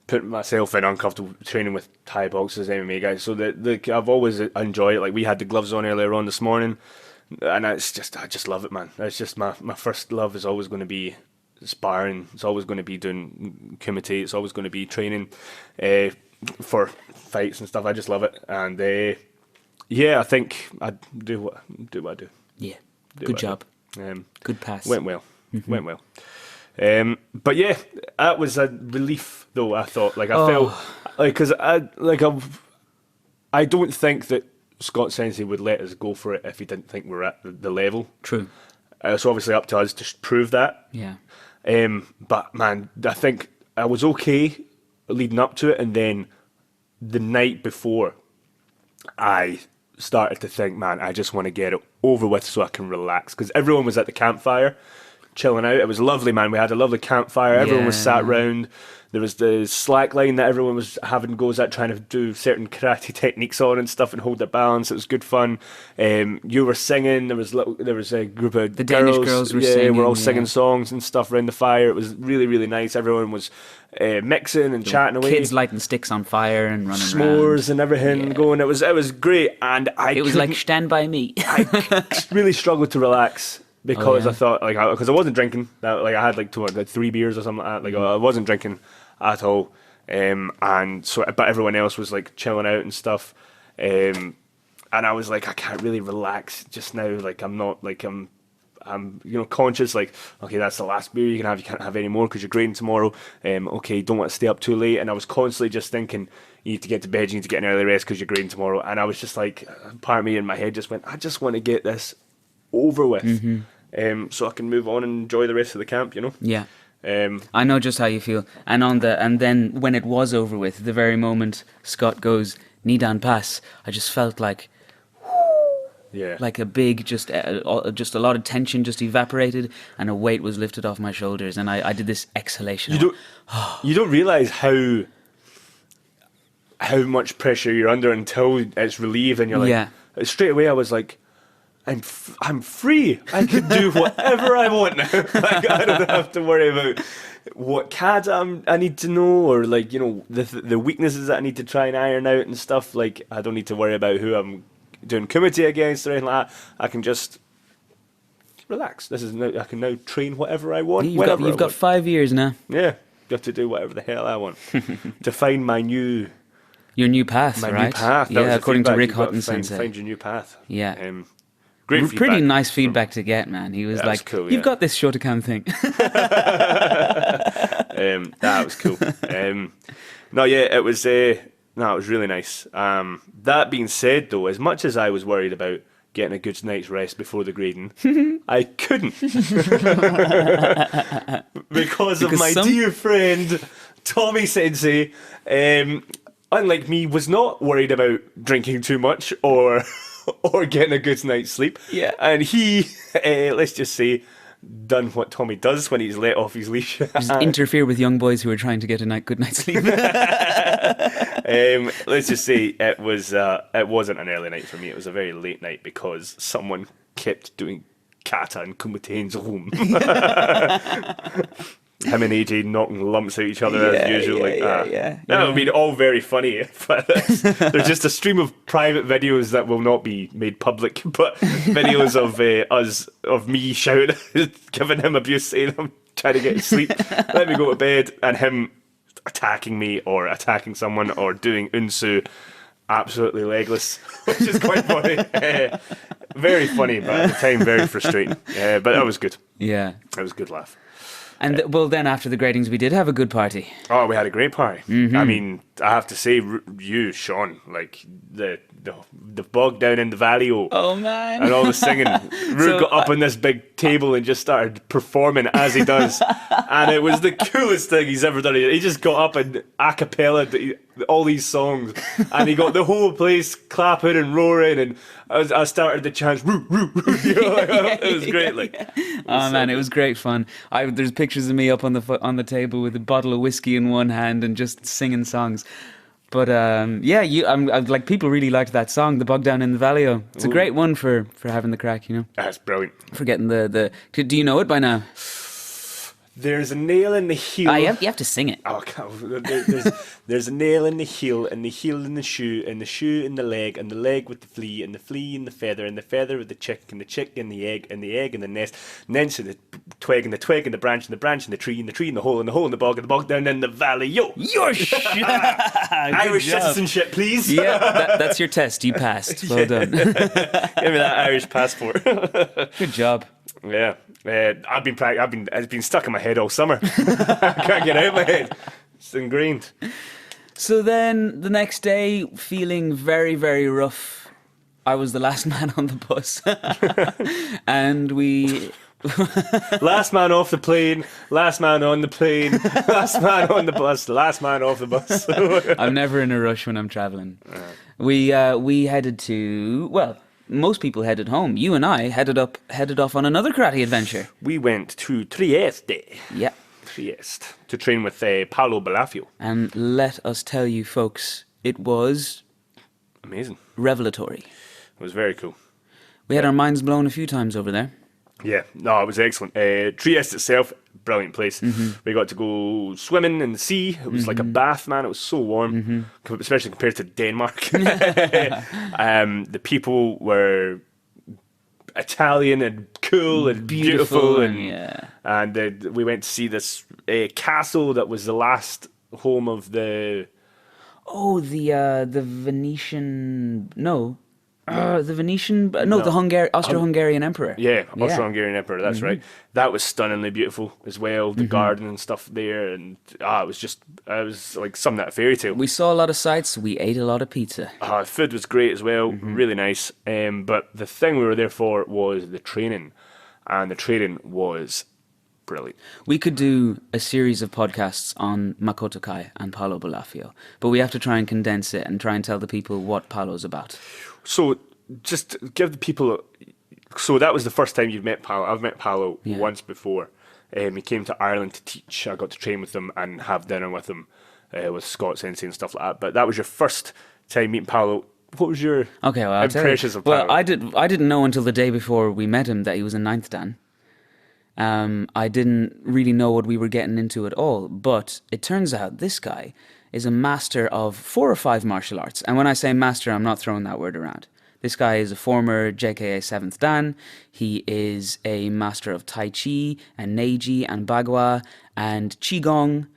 [SPEAKER 1] putting myself in uncomfortable training with Thai boxers, MMA guys. So I've always enjoyed it. Like, we had the gloves on earlier on this morning, and I just love it, man. It's just my first love is always going to be sparring. It's always going to be doing kumite. It's always going to be training for fights and stuff. I just love it, and I think I do what I do.
[SPEAKER 2] Yeah, good job. Good pass.
[SPEAKER 1] Went well. Went well. But yeah, that was a relief, though. I thought, like, I felt like, because I don't think that Scott Sensei would let us go for it if he didn't think we're at the level.
[SPEAKER 2] True.
[SPEAKER 1] It's obviously up to us to prove that.
[SPEAKER 2] Yeah.
[SPEAKER 1] But man, I think I was okay leading up to it, and then the night before, I started to think, man, I just want to get it over with so I can relax, because everyone was at the campfire chilling out. It was lovely, man. We had a lovely campfire. Everyone was sat round. There was the slack line that everyone was having goes at, trying to do certain karate techniques on and stuff and hold their balance. It was good fun. You were singing. There was a group of
[SPEAKER 2] the Danish girls were singing.
[SPEAKER 1] We're all singing songs and stuff around the fire. It was really, really nice. Everyone was mixing and chatting away.
[SPEAKER 2] Kids lighting sticks on fire and running
[SPEAKER 1] s'mores
[SPEAKER 2] around.
[SPEAKER 1] And everything going. It was great, and
[SPEAKER 2] it was like Stand By Me.
[SPEAKER 1] I really struggled to relax. Because I thought, because I wasn't drinking. I had like 3 beers or something like that. Like, I wasn't drinking at all. And so, but everyone else was like chilling out and stuff. And I was like, I can't really relax just now. Like, I'm not, like, I'm conscious, like, okay, that's the last beer you can have. You can't have any more because you're grading tomorrow. Okay, don't want to stay up too late. And I was constantly just thinking, you need to get to bed, you need to get an early rest because you're grading tomorrow. And I was just like, part of me in my head just went, I just want to get this over with, so I can move on and enjoy the rest of the camp.
[SPEAKER 2] Yeah. I know just how you feel. And then when it was over with, the very moment Scott goes knee down pass, I just felt like.
[SPEAKER 1] Yeah.
[SPEAKER 2] Like a big, just a lot of tension just evaporated, and a weight was lifted off my shoulders, and I did this exhalation.
[SPEAKER 1] You don't realize how much pressure you're under until it's relieved, and you're like, straight away I was like, I'm free. I can do whatever I want now. Like, I don't have to worry about what CAD I need to know, or like, the weaknesses that I need to try and iron out and stuff. Like, I don't need to worry about who I'm doing kumite against or anything like that. I can just relax. I can now train whatever I want.
[SPEAKER 2] You've got 5 years now.
[SPEAKER 1] Yeah, got to do whatever the hell I want to find your new path.
[SPEAKER 2] Right?
[SPEAKER 1] New path.
[SPEAKER 2] Yeah, according to Rick Hotton, Sensei.
[SPEAKER 1] Find your new path.
[SPEAKER 2] Yeah.
[SPEAKER 1] Great feedback.
[SPEAKER 2] Pretty nice feedback to get, man. He was like,
[SPEAKER 1] cool,
[SPEAKER 2] "You've got this Shotokan thing."
[SPEAKER 1] That was cool. It was. No, it was really nice. That being said, though, as much as I was worried about getting a good night's rest before the grading, I couldn't. because of my dear friend, Tommy Sensei, unlike me, was not worried about drinking too much or getting a good night's sleep.
[SPEAKER 2] Yeah.
[SPEAKER 1] And he, let's just say, done what Tommy does when he's let off his leash.
[SPEAKER 2] Just interfere with young boys who are trying to get a good night's sleep.
[SPEAKER 1] Let's just say it wasn't an early night for me. It was a very late night because someone kept doing kata and kumite in home. Him and AJ knocking lumps at each other as usual. That would be all very funny. But there's just a stream of private videos that will not be made public, but videos of me shouting, giving him abuse, saying I'm trying to get to sleep, let me go to bed, and him attacking me or attacking someone or doing unsu absolutely legless, which is quite funny. Very funny, but at the time very frustrating. But that was good.
[SPEAKER 2] Yeah.
[SPEAKER 1] It was a good laugh.
[SPEAKER 2] And then after the gradings, we did have a good party.
[SPEAKER 1] Oh, we had a great party. I mean, I have to say, you, Sean, like the bog down in the valley,
[SPEAKER 2] oh man,
[SPEAKER 1] and all the singing. Ru got up on this big table and just started performing as he does, and it was the coolest thing he's ever done. He just got up and a cappella all these songs, and he got the whole place clapping and roaring, and I started the chants, Ru, Ru, Ru. It was great.
[SPEAKER 2] It was great fun. There's pictures of me up on the table with a bottle of whiskey in one hand and just singing songs. But I'm like, people really liked that song, "The Bog Down in the Valley." It's a great one for having the crack,
[SPEAKER 1] That's brilliant.
[SPEAKER 2] For getting the. Do you know it by now?
[SPEAKER 1] There's a nail in the heel.
[SPEAKER 2] You have to sing it.
[SPEAKER 1] Oh, there's a nail in the heel, and the heel in the shoe, and the shoe in the leg with the flea in the feather, and the feather with the chick, and the chick in the egg in the nest, and then to the twig, and the twig, and the branch in the tree, and the hole, and the bog, and the bog down in the valley. Yosh! Irish citizenship, please.
[SPEAKER 2] Yeah, that's your test. You passed. Well done.
[SPEAKER 1] Give me that Irish passport.
[SPEAKER 2] Good job.
[SPEAKER 1] Yeah. It's been stuck in my head all summer. I can't get it out of my head. It's ingrained.
[SPEAKER 2] So then the next day, feeling very, very rough, I was the last man on the bus. And we...
[SPEAKER 1] Last man off the plane, last man on the plane, last man on the bus, last man off the bus.
[SPEAKER 2] I'm never in a rush when I'm traveling. We headed to... Well... Most people headed home. You and I headed off on another karate adventure.
[SPEAKER 1] We went to Trieste.
[SPEAKER 2] Yeah.
[SPEAKER 1] Trieste. To train with Paolo Bolaffio.
[SPEAKER 2] And let us tell you, folks, it was...
[SPEAKER 1] amazing.
[SPEAKER 2] Revelatory.
[SPEAKER 1] It was very cool.
[SPEAKER 2] We had our minds blown a few times over there.
[SPEAKER 1] Yeah. No, it was excellent. Trieste itself, brilliant place. We got to go swimming in the sea. It was like a bath, man. It was so warm, especially compared to Denmark. The people were Italian and cool and beautiful, and we went to see this castle that was the last home of the
[SPEAKER 2] the Venetian. No, The Venetian? No,
[SPEAKER 1] No.
[SPEAKER 2] the Austro-Hungarian emperor.
[SPEAKER 1] Yeah,
[SPEAKER 2] Yeah.
[SPEAKER 1] Austro-Hungarian Emperor, that's right. That was stunningly beautiful as well, the garden and stuff there, and it was like something out of fairy tale.
[SPEAKER 2] We saw a lot of sights. We ate a lot of pizza.
[SPEAKER 1] Food was great as well, really nice. But the thing we were there for was the training, and the training was brilliant.
[SPEAKER 2] We could do a series of podcasts on Makoto Kai and Paolo Bolaffio, but we have to try and condense it and try and tell the people what Paolo's about.
[SPEAKER 1] So, just give the people. So that was the first time you've met Paolo. I've met Paolo once before. He came to Ireland to teach. I got to train with him and have dinner with him, with Scott Sensei and stuff like that. But that was your first time meeting Paolo. What was your impressions of Paolo?
[SPEAKER 2] Well, I didn't know until the day before we met him that he was a ninth Dan. I didn't really know what we were getting into at all. But it turns out this guy is a master of 4 or 5 martial arts. And when I say master, I'm not throwing that word around. This guy is a former JKA 7th Dan. He is a master of Tai Chi and Neiji and Bagua and Qigong.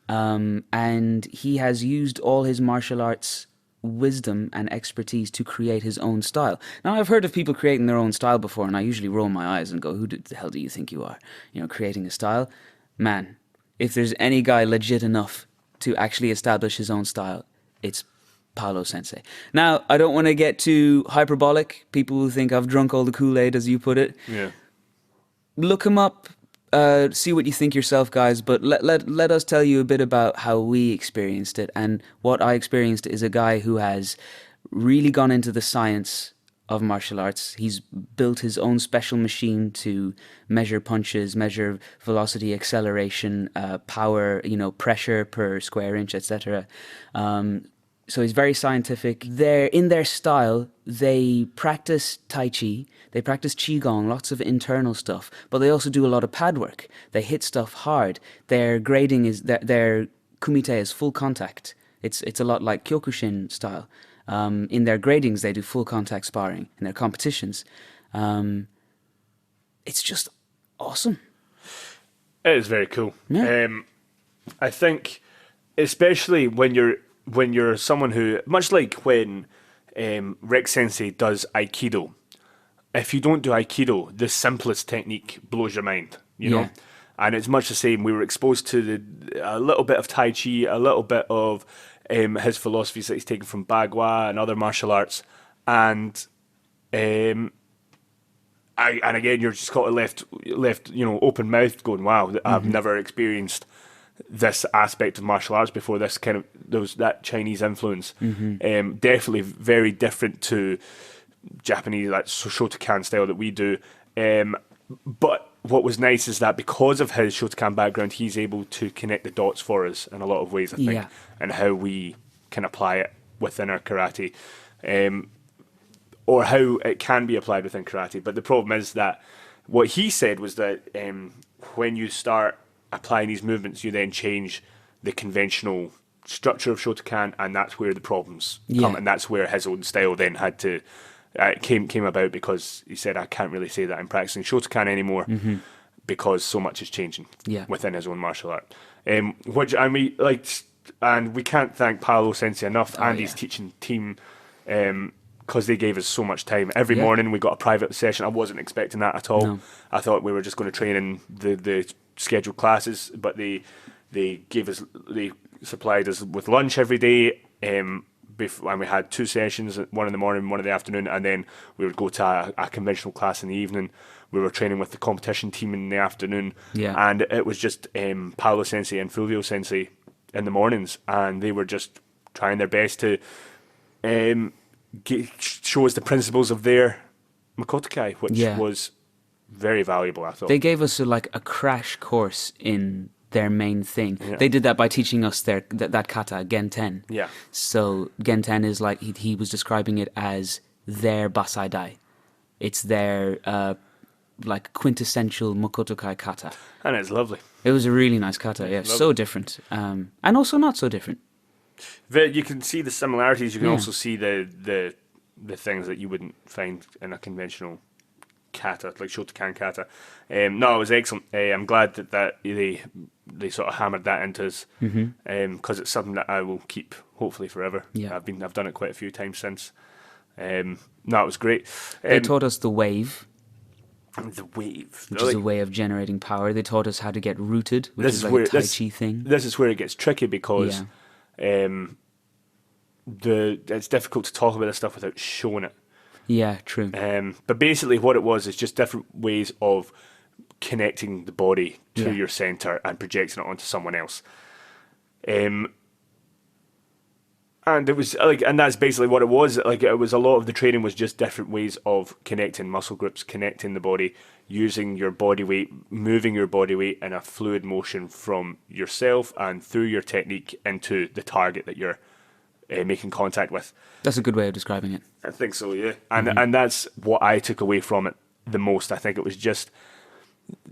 [SPEAKER 2] And he has used all his martial arts wisdom and expertise to create his own style. Now, I've heard of people creating their own style before, and I usually roll my eyes and go, who the hell do you think you are? You know, creating a style? Man, if there's any guy legit enough to actually establish his own style, it's Paolo Sensei. Now, I don't want to get too hyperbolic. People will think I've drunk all the Kool-Aid, as you put it.
[SPEAKER 1] Yeah.
[SPEAKER 2] Look him up. See what you think yourself, guys. But let us tell you a bit about how we experienced it. And what I experienced is a guy who has really gone into the science of martial arts. He's built his own special machine to measure punches, measure velocity, acceleration, power, pressure per square inch, etc. So he's very scientific. In their style, they practice Tai Chi, they practice Qigong, lots of internal stuff, but they also do a lot of pad work. They hit stuff hard. Their grading their kumite is full contact. It's a lot like Kyokushin style. In their gradings, they do full contact sparring. In their competitions, it's just awesome.
[SPEAKER 1] It is very cool.
[SPEAKER 2] Yeah.
[SPEAKER 1] I think, especially when you're someone who, much like when Rick Sensei does Aikido, if you don't do Aikido, the simplest technique blows your mind, you know? And it's much the same. We were exposed to a little bit of Tai Chi, a little bit of his philosophies that he's taken from Bagua and other martial arts. And again, you're just kind of left, open mouthed going, wow, I've never experienced this aspect of martial arts before. This kind of that Chinese influence, definitely very different to Japanese, that Shotokan style that we do. But what was nice is that because of his Shotokan background, he's able to connect the dots for us in a lot of ways, I think, and how we can apply it within our karate, or how it can be applied within karate. But the problem is that what he said was that when you start applying these movements, you then change the conventional structure of Shotokan, and that's where the problems come, and that's where his own style then had to came about, because he said, I can't really say that I'm practicing Shotokan anymore because so much is changing within his own martial art. Which I mean, and we can't thank Paolo Sensei enough and his teaching team, because they gave us so much time. Every morning we got a private session. I wasn't expecting that at all. No. I thought we were just going to train in the scheduled classes, but they supplied us with lunch every day. And we had 2 sessions, one in the morning, one in the afternoon, and then we would go to a conventional class in the evening. We were training with the competition team in the afternoon, and it was just Paolo Sensei and Fulvio Sensei in the mornings, and they were just trying their best to show us the principles of their Makoto Kai, which was very valuable, I thought.
[SPEAKER 2] They gave us a crash course in their main thing. They did that by teaching us that kata, Gen-10.
[SPEAKER 1] Yeah.
[SPEAKER 2] So Gen-10 is he was describing it as their Basai Dai. It's their quintessential Makoto Kai kata.
[SPEAKER 1] And it's lovely.
[SPEAKER 2] It was a really nice kata, so different. And also not so different.
[SPEAKER 1] You can see the similarities. You can also see the things that you wouldn't find in a conventional kata, like Shotokan kata. No, it was excellent. I'm glad that they sort of hammered that into us, because it's something that I will keep hopefully forever.
[SPEAKER 2] Yeah.
[SPEAKER 1] I've done it quite a few times since. No, it was great.
[SPEAKER 2] They taught us the wave,
[SPEAKER 1] The wave,
[SPEAKER 2] which is a way of generating power. They taught us how to get rooted, which is like a Tai Chi thing.
[SPEAKER 1] This is where it gets tricky because it's difficult to talk about this stuff without showing it.
[SPEAKER 2] Yeah, true.
[SPEAKER 1] But basically what it was is just different ways of connecting the body to your center and projecting it onto someone else. And it was like, and that's basically what it was. Like, it was a lot of the training was just different ways of connecting muscle groups, connecting the body, using your body weight, moving your body weight in a fluid motion from yourself and through your technique into the target that you're making contact with.
[SPEAKER 2] That's a good way of describing it.
[SPEAKER 1] I think so, yeah. And that's what I took away from it the most. I think it was just,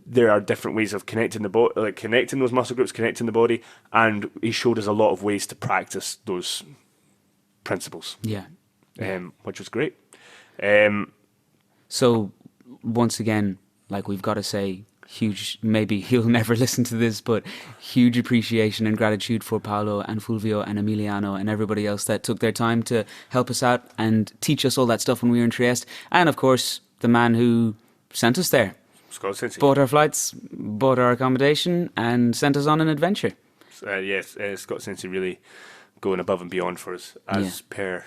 [SPEAKER 1] there are different ways of connecting the body, like connecting those muscle groups, connecting the body, and he showed us a lot of ways to practice those principles.
[SPEAKER 2] Yeah.
[SPEAKER 1] Which was great.
[SPEAKER 2] So once again, like, we've got to say huge, maybe he'll never listen to this, but huge appreciation and gratitude for Paolo and Fulvio and Emiliano and everybody else that took their time to help us out and teach us all that stuff when we were in Trieste. And of course, the man who sent us there.
[SPEAKER 1] Scott Sensei.
[SPEAKER 2] Bought our flights, bought our accommodation, and sent us on an adventure.
[SPEAKER 1] Yes, Scott Sensei really going above and beyond for us, as per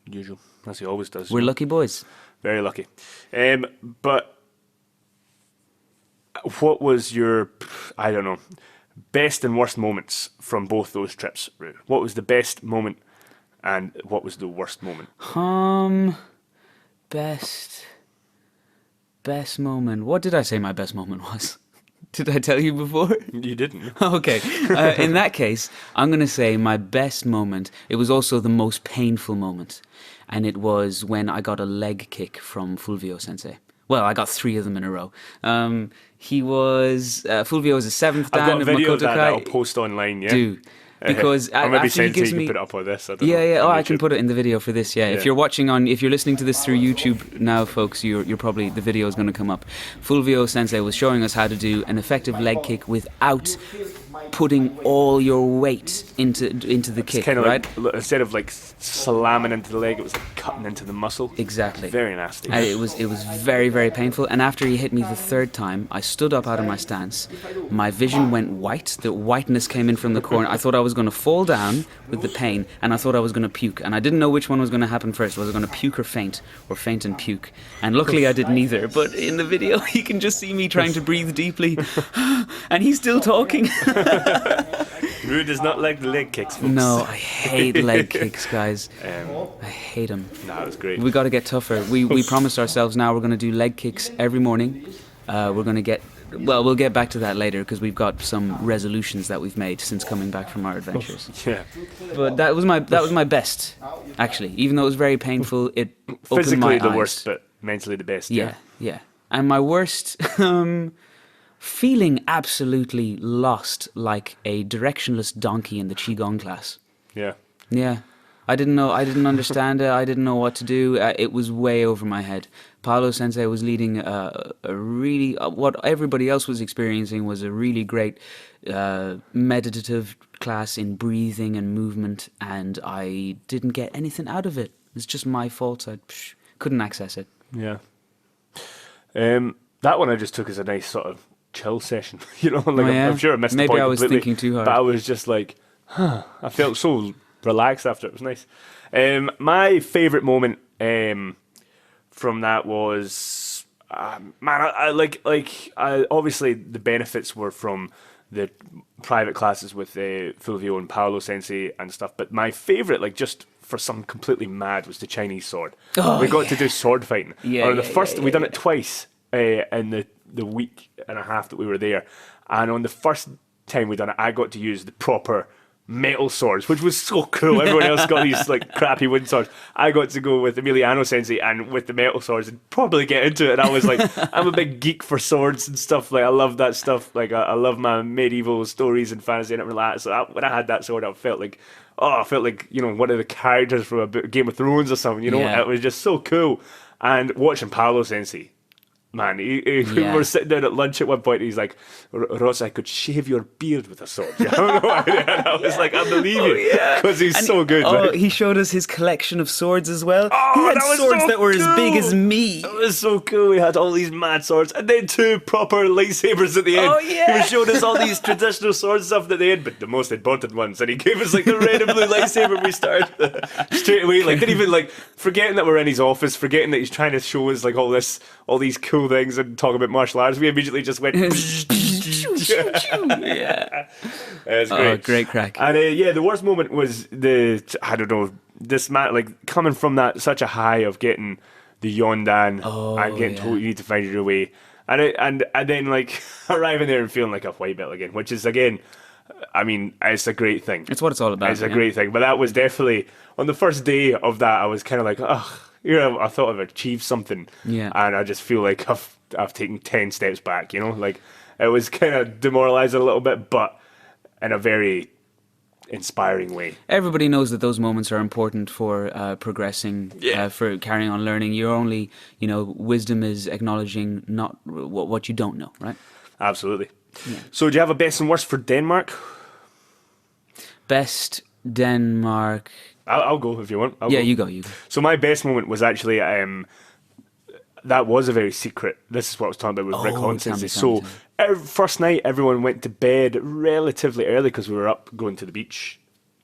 [SPEAKER 1] usual, as he always does.
[SPEAKER 2] We're lucky boys.
[SPEAKER 1] Very lucky. But what was your, I don't know, best and worst moments from both those trips, Rue? What was the best moment and what was the worst moment?
[SPEAKER 2] Best moment. What did I say my best moment was? Did I tell you before?
[SPEAKER 1] You didn't.
[SPEAKER 2] Okay. In that case, I'm going to say my best moment, it was also the most painful moment. And it was when I got a leg kick from Fulvio Sensei. Well, I got 3 of them in a row. Fulvio was a 7th dan
[SPEAKER 1] I've got a
[SPEAKER 2] of
[SPEAKER 1] video
[SPEAKER 2] Makoto
[SPEAKER 1] of that
[SPEAKER 2] Kai.
[SPEAKER 1] I'll post online, yeah?
[SPEAKER 2] Do. Because
[SPEAKER 1] or maybe
[SPEAKER 2] after he
[SPEAKER 1] Sensei
[SPEAKER 2] gives
[SPEAKER 1] can
[SPEAKER 2] me,
[SPEAKER 1] put it up on this. I don't know.
[SPEAKER 2] yeah. Oh,
[SPEAKER 1] on
[SPEAKER 2] I can
[SPEAKER 1] YouTube.
[SPEAKER 2] put it in the video for this. Yeah. If you're listening to this through YouTube now, folks, you're probably, the video is going to come up. Fulvio Sensei was showing us how to do an effective leg kick without putting all your weight into the kick,
[SPEAKER 1] Kind of
[SPEAKER 2] right?
[SPEAKER 1] like, instead of like slamming into the leg, it was like cutting into the muscle.
[SPEAKER 2] Exactly.
[SPEAKER 1] Very nasty.
[SPEAKER 2] And it was very, very painful. And after he hit me the 3rd time, I stood up out of my stance. My vision went white. The whiteness came in from the corner. I thought I was going to fall down with the pain, and I thought I was going to puke. And I didn't know which one was going to happen first. Was I going to puke or faint and puke? And luckily I did neither. But in the video, you can just see me trying to breathe deeply. And he's still talking.
[SPEAKER 1] Rue does not like the leg kicks, folks.
[SPEAKER 2] No, I hate leg kicks, guys. I hate them.
[SPEAKER 1] No, it was great.
[SPEAKER 2] We got to get tougher. We promised ourselves now we're going to do leg kicks every morning. We're going to get, well, we'll get back to that later because we've got some resolutions that we've made since coming back from our adventures.
[SPEAKER 1] Yeah.
[SPEAKER 2] But that was my best, actually. Even though it was very painful, it opened my eyes.
[SPEAKER 1] Physically the worst, but mentally the best.
[SPEAKER 2] Yeah. And my worst, feeling absolutely lost like a directionless donkey in the Qigong class.
[SPEAKER 1] Yeah.
[SPEAKER 2] Yeah. I didn't understand it. I didn't know what to do. It was way over my head. Paolo Sensei was leading a really, what everybody else was experiencing was a really great meditative class in breathing and movement, and I didn't get anything out of it. It's just my fault. I couldn't access it.
[SPEAKER 1] Yeah. That one I just took as a nice sort of chill session. You know, like I'm sure I missed the point completely.
[SPEAKER 2] Maybe I was thinking too hard.
[SPEAKER 1] But I was just like, I felt so relaxed after. It was nice. My favourite moment from that was, I obviously the benefits were from the private classes with Fulvio and Paolo Sensei and stuff. But my favourite, like just for something completely mad, was the Chinese sword. We got to do sword fighting. We done it twice in the week and a half that we were there. And on the first time we done it, I got to use the proper metal swords, which was so cool. Everyone else got these like crappy wooden swords. I got to go with Emiliano Sensei and with the metal swords and probably get into it. And I was like, I'm a big geek for swords and stuff. Like I love that stuff. Like I love my medieval stories and fantasy and everything like that. So when I had that sword, I felt like, you know, one of the characters from a Game of Thrones or something. You know, It was just so cool. And watching Paolo Sensei, man, we were sitting down at lunch at one point, and he's like, Ross, I could shave your beard with a sword. You know? And I was like, I believe you, because he's so good.
[SPEAKER 2] Oh, he showed us his collection of swords as well. He had swords that were as big as me.
[SPEAKER 1] That was so cool. He had all these mad swords, and then 2 proper lightsabers at the end.
[SPEAKER 2] Oh, yeah.
[SPEAKER 1] He was showing us all these traditional sword stuff at the end, but the most important ones, and he gave us like the red and blue lightsaber. We started straight away, like, didn't even like, forgetting that we're in his office, forgetting that he's trying to show us like all these cool things and talk about martial arts. We immediately just went.
[SPEAKER 2] Yeah,
[SPEAKER 1] It was great.
[SPEAKER 2] Great crack.
[SPEAKER 1] And the worst moment was I don't know, this man, like, coming from that such a high of getting the Yondan and getting told you need to find your way, and then like arriving there and feeling like a white belt again, which is, again, I mean, it's a great thing.
[SPEAKER 2] It's what it's all about.
[SPEAKER 1] It's a great thing. But that was definitely, on the first day of that, I was kind of like, I thought I've achieved something.
[SPEAKER 2] Yeah.
[SPEAKER 1] And I just feel like I've taken 10 steps back, you know? Like, it was kind of demoralizing a little bit, but in a very inspiring way.
[SPEAKER 2] Everybody knows that those moments are important for progressing, for carrying on learning. Your only, wisdom is acknowledging not what you don't know, right?
[SPEAKER 1] Absolutely.
[SPEAKER 2] Yeah.
[SPEAKER 1] So, do you have a best and worst for Denmark?
[SPEAKER 2] Best Denmark.
[SPEAKER 1] I'll go if you want.
[SPEAKER 2] You go.
[SPEAKER 1] So my best moment was actually that was a very secret. This is what I was talking about with Rick Hotton Sensei. So first night, everyone went to bed relatively early because we were up going to the beach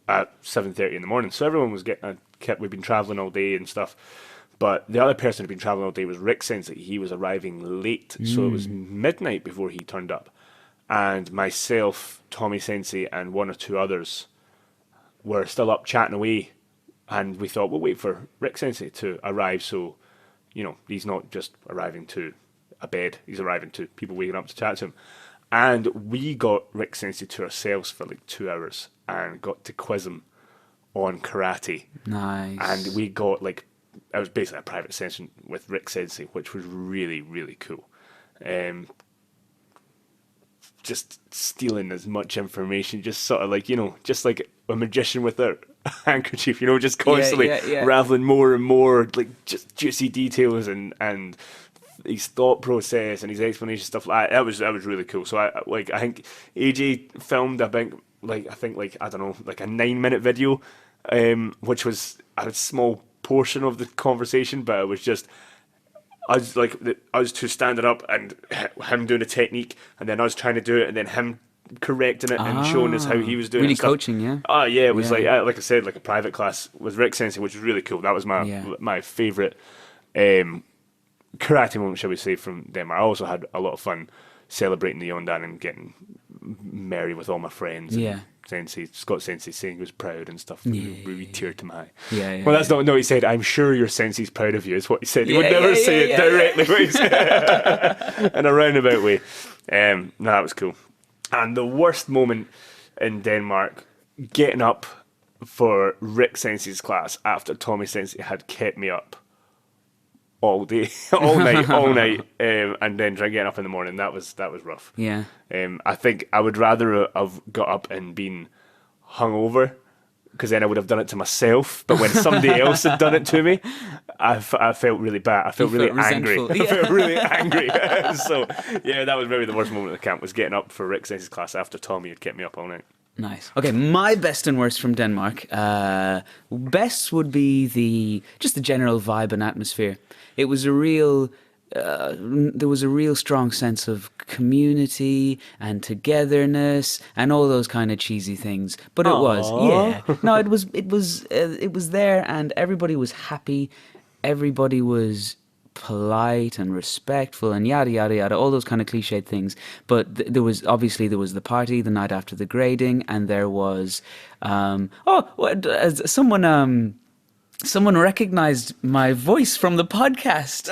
[SPEAKER 1] at 7:30 in the morning. So everyone was we'd been traveling all day and stuff. But the other person who'd been traveling all day was Rick Sensei. He was arriving late, so it was midnight before he turned up. And myself, Tommy Sensei, and 1 or 2 others were still up chatting away, and we thought we'll wait for Rick Sensei to arrive, so he's not just arriving to a bed, he's arriving to people waking up to chat to him. And we got Rick Sensei to ourselves for like 2 hours and got to quiz him on karate.
[SPEAKER 2] Nice.
[SPEAKER 1] And we got it was basically a private session with Rick Sensei, which was really, really cool. Just stealing as much information, just sort of like, just like a magician with a handkerchief, just constantly raveling more and more, like, just juicy details and his thought process and his explanation, stuff like that. That was really cool. So I think AJ filmed I don't know, like a 9-minute video, which was a small portion of the conversation, but it was just us two standing up and him doing a technique, and then us trying to do it, and then him correcting it and showing us how he was doing it.
[SPEAKER 2] Really coaching, yeah.
[SPEAKER 1] Oh yeah, it was like I said, like a private class with Rick Sensei, which was really cool. That was my favourite karate moment, shall we say, from them. I also had a lot of fun celebrating the Yondan and getting merry with all my friends.
[SPEAKER 2] Yeah.
[SPEAKER 1] Scott Sensei saying he was proud and stuff. Really tear to my eye.
[SPEAKER 2] Yeah.
[SPEAKER 1] Well, that's not. No, he said, "I'm sure your Sensei's proud of you." Is what he said. He would never say it directly, but he said in a roundabout way. No, that was cool. And the worst moment in Denmark, getting up for Rick Sensei's class after Tommy Sensei had kept me up all day, all night, and then try getting up in the morning. That was rough.
[SPEAKER 2] Yeah.
[SPEAKER 1] I think I would rather have got up and been hungover, because then I would have done it to myself. But when somebody else had done it to me, I felt really bad. I felt really angry. I felt really angry. So yeah, that was maybe the worst moment of the camp, was getting up for Rick Sensei's class after Tommy had kept me up all night.
[SPEAKER 2] Nice. Okay, my best and worst from Denmark. Best would be just the general vibe and atmosphere. It was a real. There was a real strong sense of community and togetherness and all those kind of cheesy things. But it was there, and everybody was happy. Everybody was polite and respectful and yada yada yada, all those kind of cliched things. But there was the party the night after the grading, and there was someone recognized my voice from the podcast.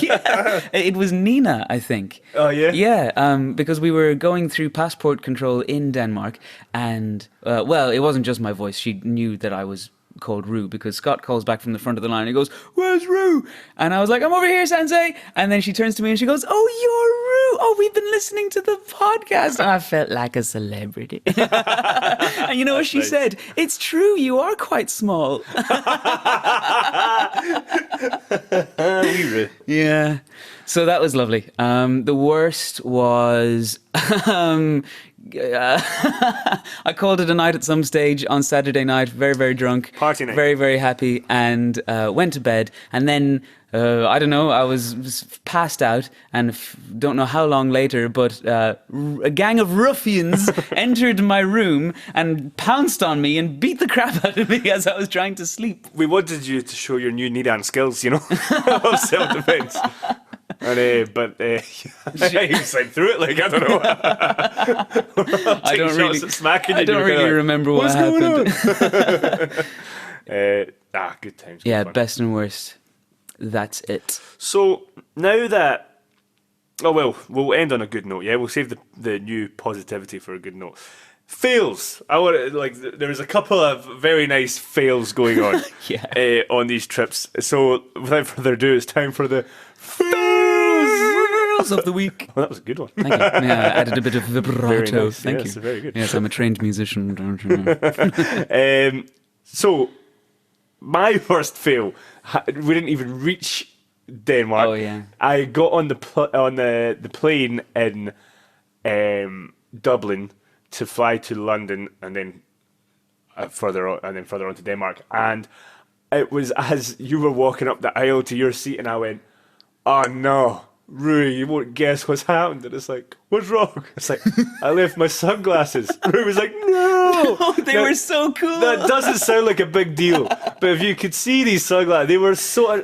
[SPEAKER 2] Yeah, it was Nina, I think.
[SPEAKER 1] Oh yeah.
[SPEAKER 2] Yeah, because we were going through passport control in Denmark, and it wasn't just my voice. She knew that I was called Rue, because Scott calls back from the front of the line and he goes, "Where's Rue?" And I was like, "I'm over here, Sensei." And then she turns to me and she goes, "Oh, you're Rue. Oh, we've been listening to the podcast." And I felt like a celebrity. And you know what she said? "It's true, you are quite small." Yeah. So that was lovely. The worst was I called it a night at some stage on Saturday night, very, very drunk.
[SPEAKER 1] Party night.
[SPEAKER 2] Very, very happy, and went to bed. And then, I don't know, I was passed out, and don't know how long later, but a gang of ruffians entered my room and pounced on me and beat the crap out of me as I was trying to sleep.
[SPEAKER 1] We wanted you to show your new Nidan skills, of self-defense. But you slept through it, like, I don't know.
[SPEAKER 2] I don't really,
[SPEAKER 1] smacking
[SPEAKER 2] I don't really remember what happened.
[SPEAKER 1] Good times.
[SPEAKER 2] Yeah,
[SPEAKER 1] fun.
[SPEAKER 2] best and worst. That's it.
[SPEAKER 1] So now that, we'll end on a good note. Yeah, we'll save the new positivity for a good note. Fails. There was a couple of very nice fails going on on these trips. So without further ado, it's time for the fails
[SPEAKER 2] of the week.
[SPEAKER 1] Well, that was a good one.
[SPEAKER 2] Thank you. Yeah, I added a bit of vibrato.
[SPEAKER 1] Very nice.
[SPEAKER 2] Thank you.
[SPEAKER 1] Yes, very good.
[SPEAKER 2] Yes, I'm a trained musician. Don't you know?
[SPEAKER 1] So my first fail, we didn't even reach Denmark.
[SPEAKER 2] Oh yeah.
[SPEAKER 1] I got on the plane in Dublin to fly to London and then further on to Denmark. And it was as you were walking up the aisle to your seat, and I went, "Oh no, Rui, you won't guess what's happened." And it's like, "What's wrong?" It's like, "I left my sunglasses." Rui was like, "No!"
[SPEAKER 2] They were so cool.
[SPEAKER 1] That doesn't sound like a big deal, but if you could see these sunglasses, they were so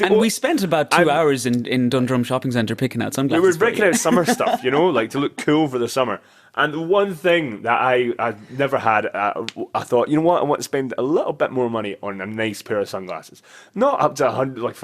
[SPEAKER 2] we spent about 2 hours in Dundrum Shopping Centre picking out sunglasses.
[SPEAKER 1] We were breaking out summer stuff, to look cool for the summer. And the one thing that I never had, I thought, you know what, I want to spend a little bit more money on a nice pair of sunglasses. Not up to 100, like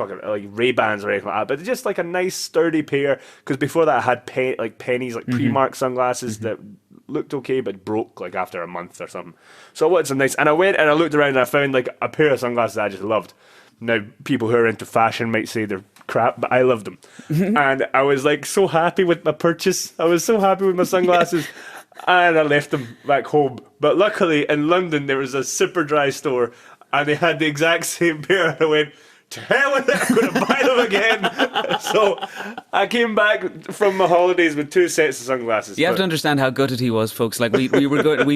[SPEAKER 1] Ray-Bans or anything like that, but just like a nice sturdy pair. Because before that I had pennies, like Primark sunglasses that looked okay but broke like after a month or something. So I wanted some nice, and I went and I looked around and I found like a pair of sunglasses I just loved. Now, people who are into fashion might say they're crap, but I loved them. And I was like so happy with my purchase. I was so happy with my sunglasses. And I left them back home. But luckily, in London, there was a Superdry store, and they had the exact same pair. And I went, "To hell with it, I'm going to buy them again." So I came back from my holidays with 2 sets of sunglasses.
[SPEAKER 2] You have to understand how gutted he was, folks. Like we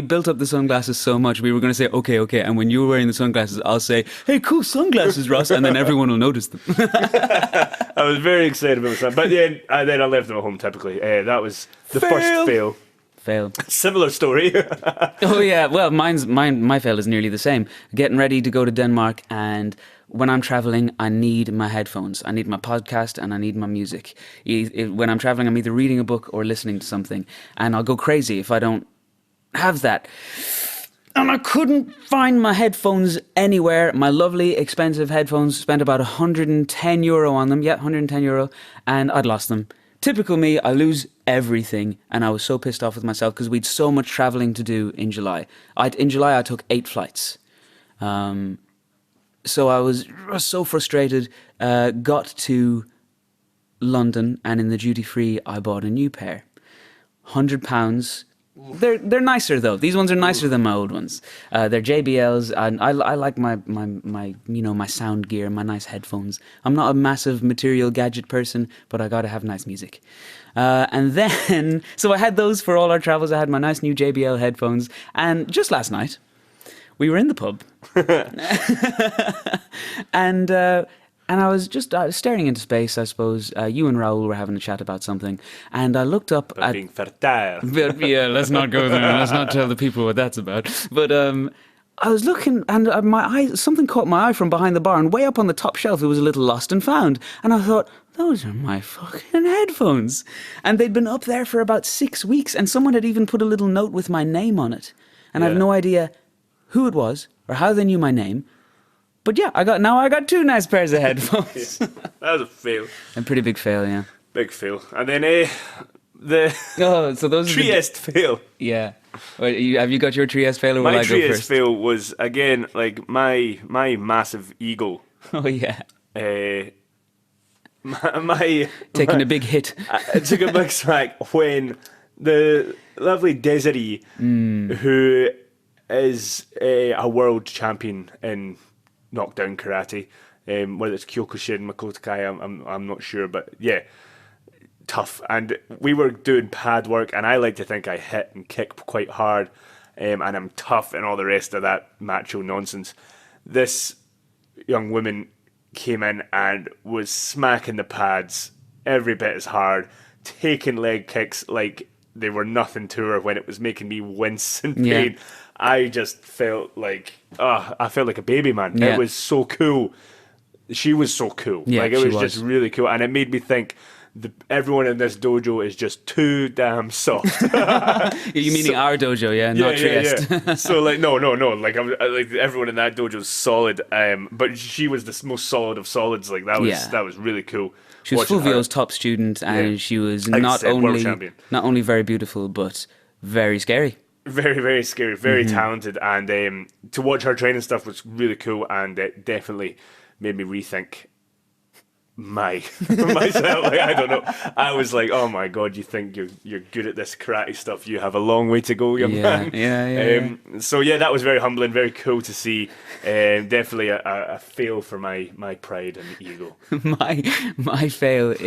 [SPEAKER 2] built up the sunglasses so much. We were going to say, okay. And when you were wearing the sunglasses, I'll say, "Hey, cool sunglasses, Ross." And then everyone will notice them.
[SPEAKER 1] I was very excited about myself. But then I left them at home typically. That was the first fail. Similar story.
[SPEAKER 2] Oh yeah, well my fail is nearly the same. Getting ready to go to Denmark, and when I'm traveling, I need my headphones. I need my podcast and I need my music. When I'm traveling, I'm either reading a book or listening to something, and I'll go crazy if I don't have that. And I couldn't find my headphones anywhere. My lovely, expensive headphones, spent about €110 on them. Yeah, €110, and I'd lost them. Typical me, I lose everything, and I was so pissed off with myself because we'd so much travelling to do in July. In July, I took 8 flights. So I was so frustrated, got to London, and in the duty-free, I bought a new pair. £100. They're nicer though. These ones are nicer than my old ones. They're JBLs, and I like my my sound gear, my nice headphones. I'm not a massive material gadget person, but I gotta have nice music. And then, so I had those for all our travels. I had my nice new JBL headphones, and just last night, we were in the pub, and I was staring into space, I suppose. You and Raoul were having a chat about something, and I looked up
[SPEAKER 1] at... being fertile.
[SPEAKER 2] Yeah, let's not go there. Let's not tell the people what that's about. But I was looking, and something caught my eye from behind the bar, and way up on the top shelf, it was a little lost and found. And I thought, those are my fucking headphones. And they'd been up there for about 6 weeks, and someone had even put a little note with my name on it. And I have no idea who it was or how they knew my name. But yeah, I got 2 nice pairs of headphones.
[SPEAKER 1] Yeah, that was a fail.
[SPEAKER 2] A pretty big fail, yeah.
[SPEAKER 1] Big fail. And then the
[SPEAKER 2] so those
[SPEAKER 1] Trieste fail.
[SPEAKER 2] Yeah. Have you got your trieste fail, or will
[SPEAKER 1] My
[SPEAKER 2] I go
[SPEAKER 1] trieste
[SPEAKER 2] first?
[SPEAKER 1] fail was, again, like my massive ego.
[SPEAKER 2] Oh yeah,
[SPEAKER 1] Uh, my
[SPEAKER 2] taking a big hit.
[SPEAKER 1] I took a big smack when the lovely Desiree, who is a world champion in knockdown karate, whether it's Kyokushin, Makoto Kai, I'm not sure, but yeah, tough. And we were doing pad work, and I like to think I hit and kick quite hard, and I'm tough and all the rest of that macho nonsense. This young woman came in and was smacking the pads every bit as hard, taking leg kicks like they were nothing to her when it was making me wince in pain.
[SPEAKER 2] Yeah.
[SPEAKER 1] I just felt like, I felt like a baby, man.
[SPEAKER 2] Yeah.
[SPEAKER 1] It was so cool. She was so cool.
[SPEAKER 2] Yeah,
[SPEAKER 1] like, it
[SPEAKER 2] she
[SPEAKER 1] was
[SPEAKER 2] was.
[SPEAKER 1] just really cool. And it made me think, everyone in this dojo is just too damn soft.
[SPEAKER 2] You meaning our dojo, yeah, not Trieste.
[SPEAKER 1] Yeah. So like, no. Like, like everyone in that dojo is solid. But she was the most solid of solids. Like that was really cool.
[SPEAKER 2] She was
[SPEAKER 1] watching her.
[SPEAKER 2] Fulvio's top student, and she was
[SPEAKER 1] Like I
[SPEAKER 2] not
[SPEAKER 1] said, world
[SPEAKER 2] only
[SPEAKER 1] champion.
[SPEAKER 2] very beautiful, but very scary.
[SPEAKER 1] Very, very scary, very talented, and to watch her training stuff was really cool, and it definitely made me rethink myself. Like, I don't know. I was like, oh my god, you think you're good at this karate stuff? You have a long way to go, young man.
[SPEAKER 2] Yeah.
[SPEAKER 1] So yeah, that was very humbling, very cool to see. Definitely a fail for my pride and ego.
[SPEAKER 2] My fail is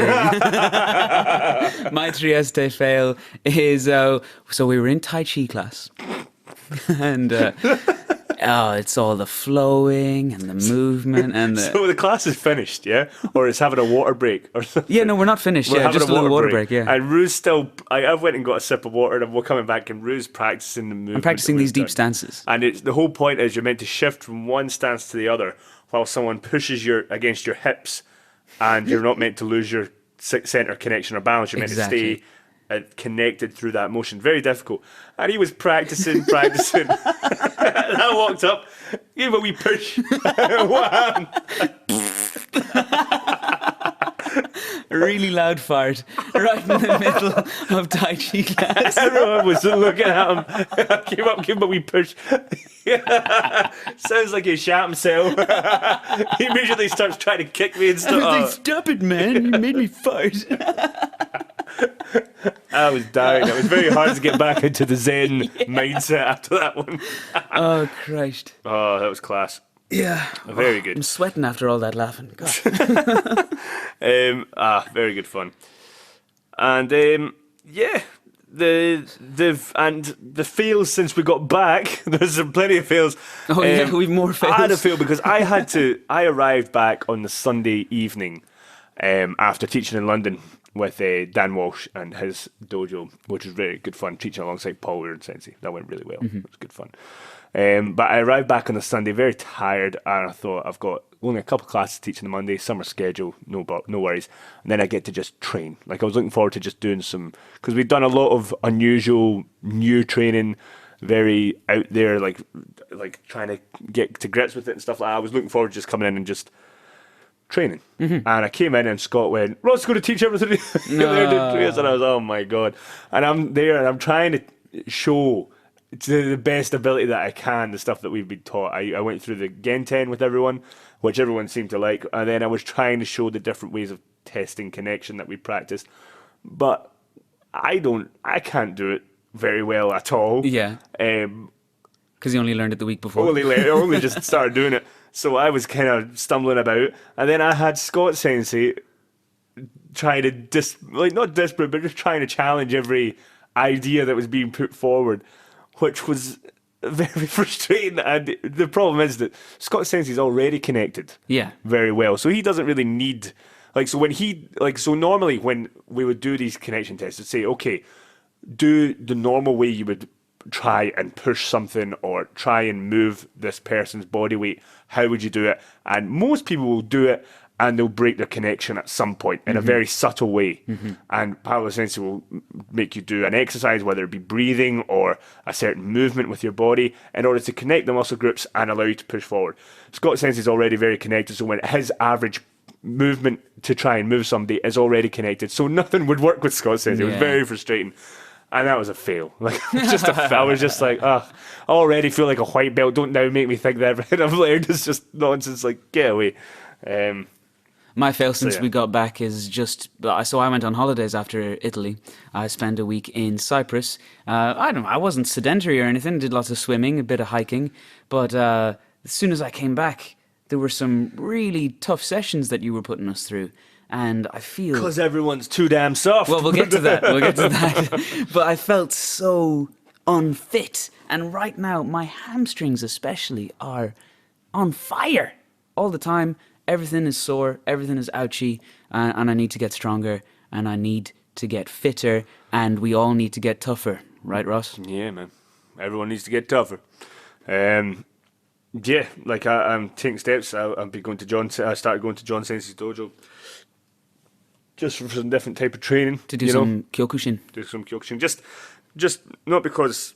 [SPEAKER 2] my Trieste fail is so we were in Tai Chi class, and it's all the flowing and the movement and the
[SPEAKER 1] So the class is finished, yeah, or it's having a water break or something.
[SPEAKER 2] yeah. No, we're not finished.
[SPEAKER 1] We're
[SPEAKER 2] Yeah,
[SPEAKER 1] having
[SPEAKER 2] just a little water break. Yeah,
[SPEAKER 1] And Rue's still. I went and got a sip of water, and we're coming back, and Rue's practicing the movement.
[SPEAKER 2] I'm practicing
[SPEAKER 1] that
[SPEAKER 2] these
[SPEAKER 1] we've
[SPEAKER 2] deep
[SPEAKER 1] done.
[SPEAKER 2] stances.
[SPEAKER 1] And the whole point is you're meant to shift from one stance to the other while someone pushes against your hips, and you're not meant to lose your center connection or balance. You're meant
[SPEAKER 2] Exactly.
[SPEAKER 1] to stay connected through that motion. Very difficult. And he was practicing. And I walked up, gave a wee push. What happened?
[SPEAKER 2] A really loud fart right in the middle of Tai Chi class.
[SPEAKER 1] Everyone was looking at him. Came up, gave him a wee push. Sounds like he shat himself. He immediately starts trying to kick me and
[SPEAKER 2] I was like,
[SPEAKER 1] stuff.
[SPEAKER 2] stop it, man! You made me fart.
[SPEAKER 1] I was dying. It was very hard to get back into the Zen mindset after that one.
[SPEAKER 2] Oh Christ!
[SPEAKER 1] Oh, that was class.
[SPEAKER 2] Yeah,
[SPEAKER 1] Very good.
[SPEAKER 2] I'm sweating after all that laughing. God.
[SPEAKER 1] Very good fun. And yeah, the fails since we got back. There's plenty of fails.
[SPEAKER 2] Oh yeah, we've more fails.
[SPEAKER 1] I had a fail because I arrived back on the Sunday evening after teaching in London with Dan Walsh and his dojo, which was really good fun, teaching alongside Paul and Sensei. That went really well. It was good fun. But I arrived back on the Sunday very tired, and I thought, I've got only a couple of classes teaching the Monday, summer schedule, no worries. And then I get to just train. Like, I was looking forward to just doing some, because we'd done a lot of unusual new training, very out there, like trying to get to grips with it and stuff like that. I was looking forward to just coming in and just training. And I came in and Scott went, Rod's going to teach everything. And I was, oh my God. And I'm there and I'm trying to show to the best ability that I can the stuff that we've been taught. I went through the Genten with everyone, which everyone seemed to like, and then I was trying to show the different ways of testing connection that we practiced, but I can't do it very well at all.
[SPEAKER 2] Yeah. Because you only learned it the week before.
[SPEAKER 1] Only just started doing it, so I was kind of stumbling about, and then I had Scott Sensei trying to not desperate, but just trying to challenge every idea that was being put forward, which was very frustrating. And the problem is that Scott Sensei's already connected very well, so he doesn't really need, so normally when we would do these connection tests, it'd say, okay, do the normal way you would try and push something or try and move this person's body weight. How would you do it? And most people will do it and they'll break their connection at some point in a very subtle way. And Paolo Sensei will make you do an exercise, whether it be breathing or a certain movement with your body, in order to connect the muscle groups and allow you to push forward. Scott Sensei is already very connected, so when his average movement to try and move somebody is already connected, so nothing would work with Scott Sensei. It was very frustrating. And that was a fail. Like, I was just like, I already feel like a white belt. Don't now make me think that everything I've learned is just nonsense. Like, get away.
[SPEAKER 2] My fail since we got back is just... So I went on holidays after Italy. I spent a week in Cyprus. I wasn't sedentary or anything. Did lots of swimming, a bit of hiking. But as soon as I came back, there were some really tough sessions that you were putting us through. And I feel...
[SPEAKER 1] Because everyone's too damn soft.
[SPEAKER 2] Well, we'll get to that. But I felt so unfit. And right now, my hamstrings especially are on fire all the time. Everything is sore. Everything is ouchy. And I need to get stronger. And I need to get fitter. And we all need to get tougher. Right, Ross?
[SPEAKER 1] Yeah, man. Everyone needs to get tougher. Yeah, like I'm taking steps. I'll be going to John. I started going to John Sensei's dojo. Just for some different type of training.
[SPEAKER 2] To do some Kyokushin.
[SPEAKER 1] Do some Kyokushin. Just not because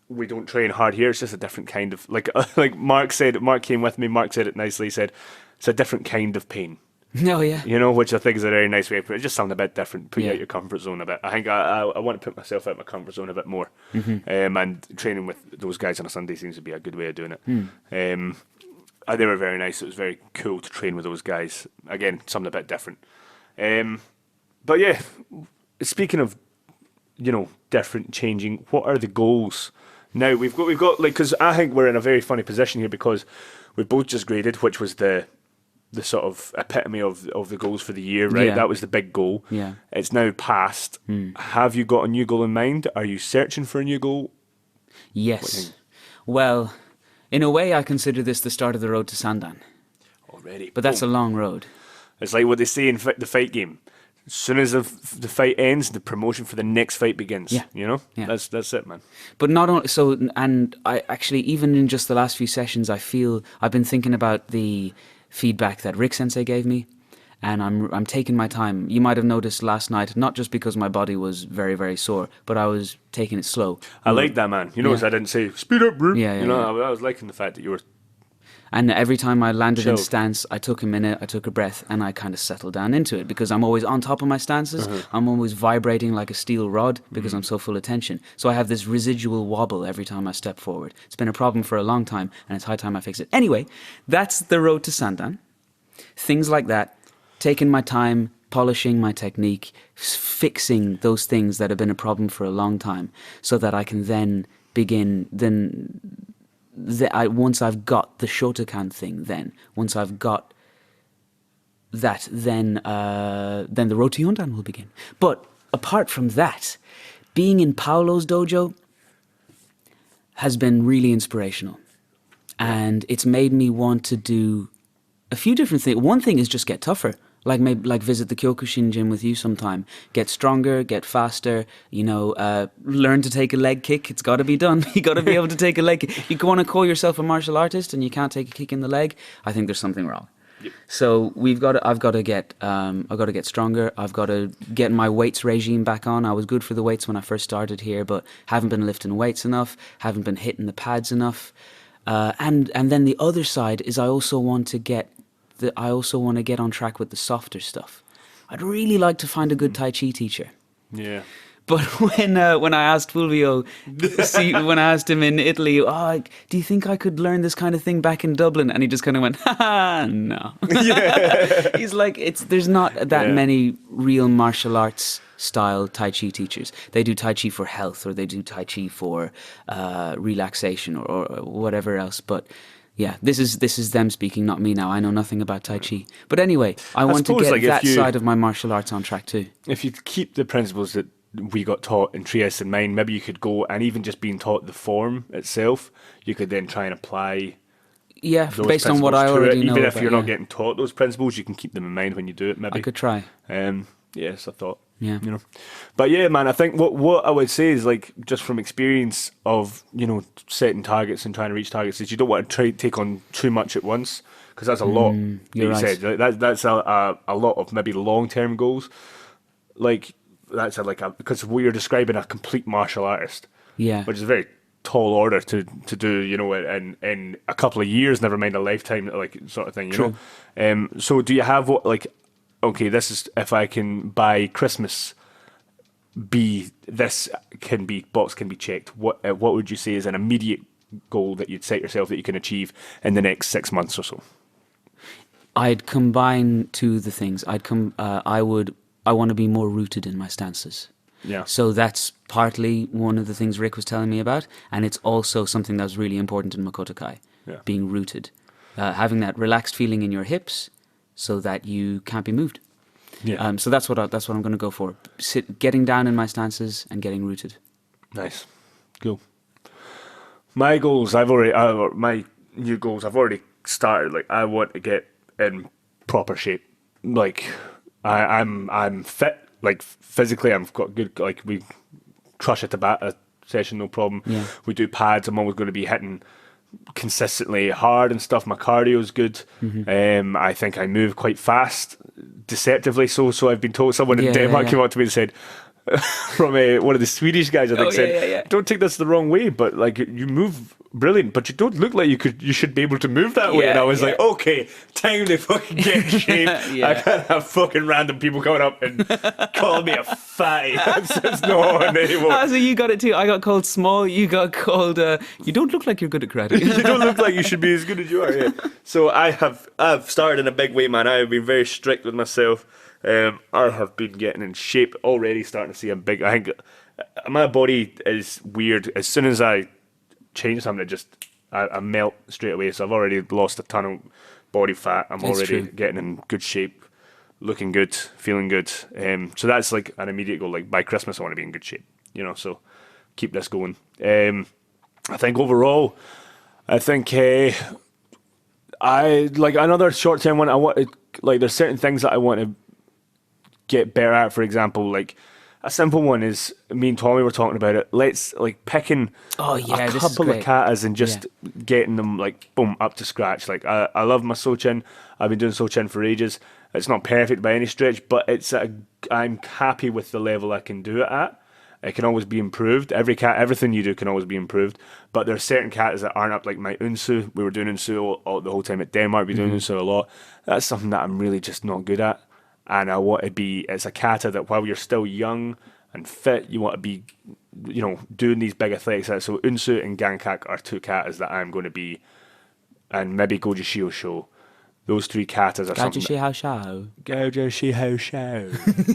[SPEAKER 1] we don't train hard here, it's just a different kind of... Like Mark said, Mark came with me, Mark said it nicely, he said, it's a different kind of pain.
[SPEAKER 2] Oh, yeah.
[SPEAKER 1] Which I think is a very nice way of putting it. It's just something a bit different, put you out your comfort zone a bit. I think I want to put myself out of my comfort zone a bit more. And training with those guys on a Sunday seems to be a good way of doing it. They were very nice. It was very cool to train with those guys. Again, something a bit different. But yeah, speaking of, different, changing, what are the goals now? We've got like, because I think we're in a very funny position here because we both just graded, which was the sort of epitome of the goals for the year, right?
[SPEAKER 2] Yeah.
[SPEAKER 1] That was the big goal.
[SPEAKER 2] Yeah.
[SPEAKER 1] It's now past. Have you got a new goal in mind? Are you searching for a new goal?
[SPEAKER 2] Yes. Well, in a way, I consider this the start of the road to Sandan.
[SPEAKER 1] Already.
[SPEAKER 2] But that's a long road.
[SPEAKER 1] It's like what they say in the fight game. As soon as the fight ends, the promotion for the next fight begins.
[SPEAKER 2] Yeah.
[SPEAKER 1] Yeah. That's it, man.
[SPEAKER 2] But not only so, and I actually, even in just the last few sessions, I feel I've been thinking about the feedback that Rick Sensei gave me, and I'm taking my time. You might have noticed last night, not just because my body was very, very sore, but I was taking it slow.
[SPEAKER 1] I like that, man. You notice I didn't say speed up, bro.
[SPEAKER 2] Yeah,
[SPEAKER 1] I was liking the fact that you were.
[SPEAKER 2] And every time I landed in
[SPEAKER 1] Chilled.
[SPEAKER 2] stance, I took a minute, I took a breath, and I kind of settled down into it because I'm always on top of my stances. I'm always vibrating like a steel rod because I'm so full of tension. So I have this residual wobble every time I step forward. It's been a problem for a long time, and it's high time I fix it. Anyway, that's the road to Sandan. Things like that, taking my time, polishing my technique, fixing those things that have been a problem for a long time so that I can then begin... once I've got the Shotokan thing, once I've got that, then the road to Yondan will begin. But apart from that, being in Paolo's dojo has been really inspirational. And it's made me want to do a few different things. One thing is just get tougher. Like visit the Kyokushin gym with you sometime. Get stronger, get faster, learn to take a leg kick. It's got to be done. You got to be able to take a leg kick. You want to call yourself a martial artist and you can't take a kick in the leg, I think there's something wrong. Yep. So I've got to get stronger. I've got to get my weights regime back on. I was good for the weights when I first started here, but haven't been lifting weights enough, haven't been hitting the pads enough. And then the other side is I also want to get on track with the softer stuff. I'd really like to find a good Tai Chi teacher. Yeah. But when I asked Fulvio, when I asked him in Italy, do you think I could learn this kind of thing back in Dublin? And he just kind of went, no. Yeah. He's like, there's not that many real martial arts style Tai Chi teachers. They do Tai Chi for health, or they do Tai Chi for relaxation, or whatever else. But yeah, this is them speaking, not me now. I know nothing about Tai Chi. But anyway, I want to get that side of my martial arts on track too.
[SPEAKER 1] If you keep the principles that we got taught in Trieste in mind, maybe you could go, and even just being taught the form itself, you could then try and apply
[SPEAKER 2] based on what I already know.
[SPEAKER 1] Even if you're not getting taught those principles, you can keep them in mind when you do it, maybe.
[SPEAKER 2] I could try.
[SPEAKER 1] Yes, I thought.
[SPEAKER 2] Yeah.
[SPEAKER 1] But yeah, man, I think what I would say is, like, just from experience of, setting targets and trying to reach targets, is you don't want to take on too much at once, because that's a lot.
[SPEAKER 2] You're right.
[SPEAKER 1] Said. That's a lot of maybe long-term goals. Like, that's because you're describing a complete martial artist.
[SPEAKER 2] Yeah.
[SPEAKER 1] Which is a very tall order to do, in a couple of years, never mind a lifetime, like, sort of thing,
[SPEAKER 2] True.
[SPEAKER 1] So do you have okay, this is if I can by Christmas box can be checked. What would you say is an immediate goal that you'd set yourself that you can achieve in the next 6 months or so?
[SPEAKER 2] I'd combine two of the things. I want to be more rooted in my stances.
[SPEAKER 1] Yeah.
[SPEAKER 2] So that's partly one of the things Rick was telling me about, and it's also something that's really important in Makoto Kai, being rooted, having that relaxed feeling in your hips, so that you can't be moved.
[SPEAKER 1] Yeah.
[SPEAKER 2] So that's what I'm going to go for. Getting down in my stances and getting rooted.
[SPEAKER 1] Nice. Cool. My goals, my new goals, I've already started. Like, I want to get in proper shape. Like, I'm fit. Like, physically, I've got good. Like, we crush a Tabata session, no problem.
[SPEAKER 2] Yeah.
[SPEAKER 1] We do pads. I'm always going to be hitting consistently hard and stuff. My cardio's good. I think I move quite fast, deceptively so. So I've been told. Someone in Denmark came up to me and said, from one of the Swedish guys, I think, said, "Don't take this the wrong way, but like you move brilliant, but you don't look like you should be able to move that way." And I was like, "Okay, time to fucking get in shape." I can't have fucking random people coming up and calling me a fatty. That's not on anymore.
[SPEAKER 2] So you got it too. I got called small. You got called. You don't look like you're good at karate.
[SPEAKER 1] You don't look like you should be as good as you are. Yeah. So I've started in a big way, man. I've been very strict with myself. I have been getting in shape already, starting to see I think my body is weird. As soon as I change something, I melt straight away. So I've already lost a ton of body fat. I'm already getting in good shape, looking good, feeling good. So that's like an immediate goal. Like by Christmas, I want to be in good shape. So keep this going. I think overall, I like another short term one. I want there's certain things that I want to get better at. For example, like a simple one is me and Tommy were talking about it. Let's like picking a couple of katas and just getting them like boom up to scratch. Like I love my Sochin. I've been doing Sochin for ages. It's not perfect by any stretch, but I'm happy with the level I can do it at. It can always be improved. Everything you do can always be improved. But there are certain katas that aren't up, like my Unsu. We were doing Unsu all the whole time at Denmark. We're doing Unsu a lot. That's something that I'm really just not good at. And I want to be, it's a kata that while you're still young and fit, you want to be, doing these big athletics. So Unsu and Gankak are two katas that I'm going to be, and maybe Goju Shiosho. Those three katas are something. Goju Shiosho.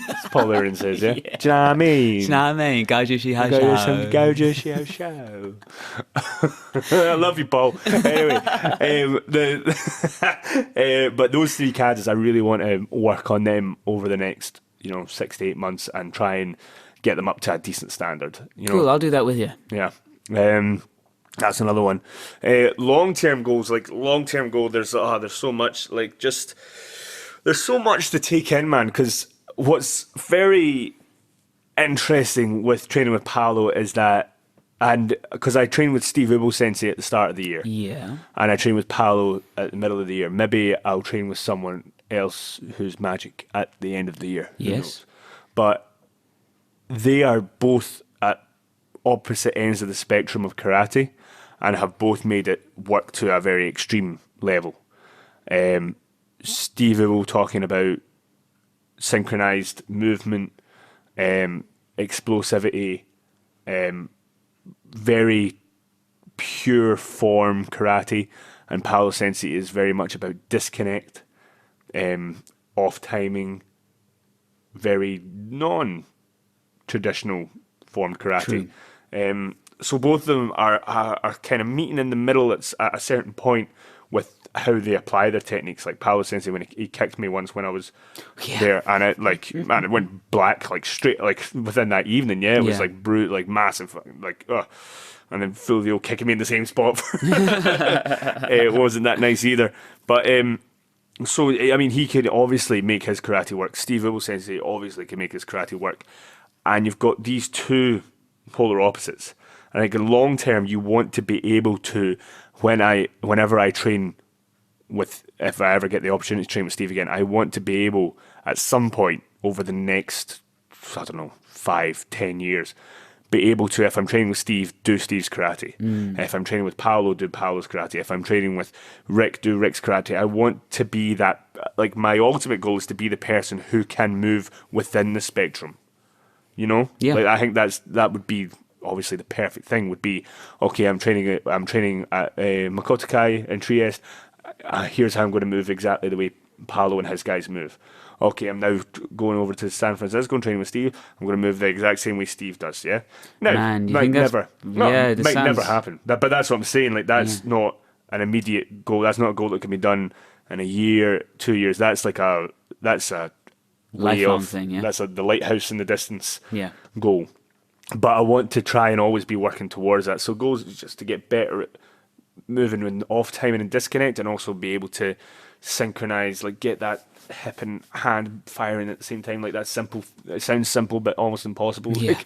[SPEAKER 1] As Paul Lauren says, yeah? Do you know what I mean?
[SPEAKER 2] Goju
[SPEAKER 1] Shiosho. I love you, Paul. Anyway, but those three katas, I really want to work on them over the next, 6 to 8 months and try and get them up to a decent standard.
[SPEAKER 2] Cool, I'll do that with you.
[SPEAKER 1] Yeah. That's another one. Long-term goals, there's so much, there's so much to take in, man, because what's very interesting with training with Paolo is that, and because I trained with Steve Ubo Sensei at the start of the year, and I trained with Paolo at the middle of the year, maybe I'll train with someone else who's magic at the end of the year.
[SPEAKER 2] Yes.
[SPEAKER 1] But they are both at opposite ends of the spectrum of karate and have both made it work to a very extreme level. Steve Ubo talking about synchronized movement, explosivity, very pure form karate, and Paolo Sensei is very much about disconnect, off timing, very non-traditional form karate. So both of them are kind of meeting in the middle at a certain point with how they apply their techniques. Like Paolo Sensei, when he kicked me once when I was there, and it it went black straight within that evening. It was like massive, and then Fulvio kicking me in the same spot. It wasn't that nice either. But so I mean, he could obviously make his karate work. Steve Ubo Sensei obviously can make his karate work, and you've got these two polar opposites. And I think in long term, you want to be able to, whenever I train with, if I ever get the opportunity to train with Steve again, I want to be able, at some point over the next, 5-10 years, be able to, if I'm training with Steve, do Steve's karate. If I'm training with Paolo, do Paolo's karate. If I'm training with Rick, do Rick's karate. I want to be that, my ultimate goal is to be the person who can move within the spectrum. You know,
[SPEAKER 2] Yeah.
[SPEAKER 1] like I think that would be obviously the perfect thing. Would be okay. I'm training at Makoto Kai in Trieste. Here's how I'm going to move exactly the way Paolo and his guys move. Okay, I'm now going over to San Francisco and training with Steve. I'm going to move the exact same way Steve does. Yeah, no,
[SPEAKER 2] Man, you
[SPEAKER 1] might
[SPEAKER 2] think that's-
[SPEAKER 1] never,
[SPEAKER 2] yeah, this
[SPEAKER 1] might never
[SPEAKER 2] sounds-
[SPEAKER 1] happen. But that's what I'm saying. Like that's not an immediate goal. That's not a goal that can be done in a year, 2 years. That's a way
[SPEAKER 2] Lifelong
[SPEAKER 1] off.
[SPEAKER 2] thing, yeah.
[SPEAKER 1] That's the lighthouse in the distance
[SPEAKER 2] Yeah.
[SPEAKER 1] goal. But I want to try and always be working towards that. So goals is just to get better at moving when off timing and disconnect, and also be able to synchronize, like get that hip and hand firing at the same time. Like that's simple. It sounds simple, but almost impossible.
[SPEAKER 2] Yeah.
[SPEAKER 1] Like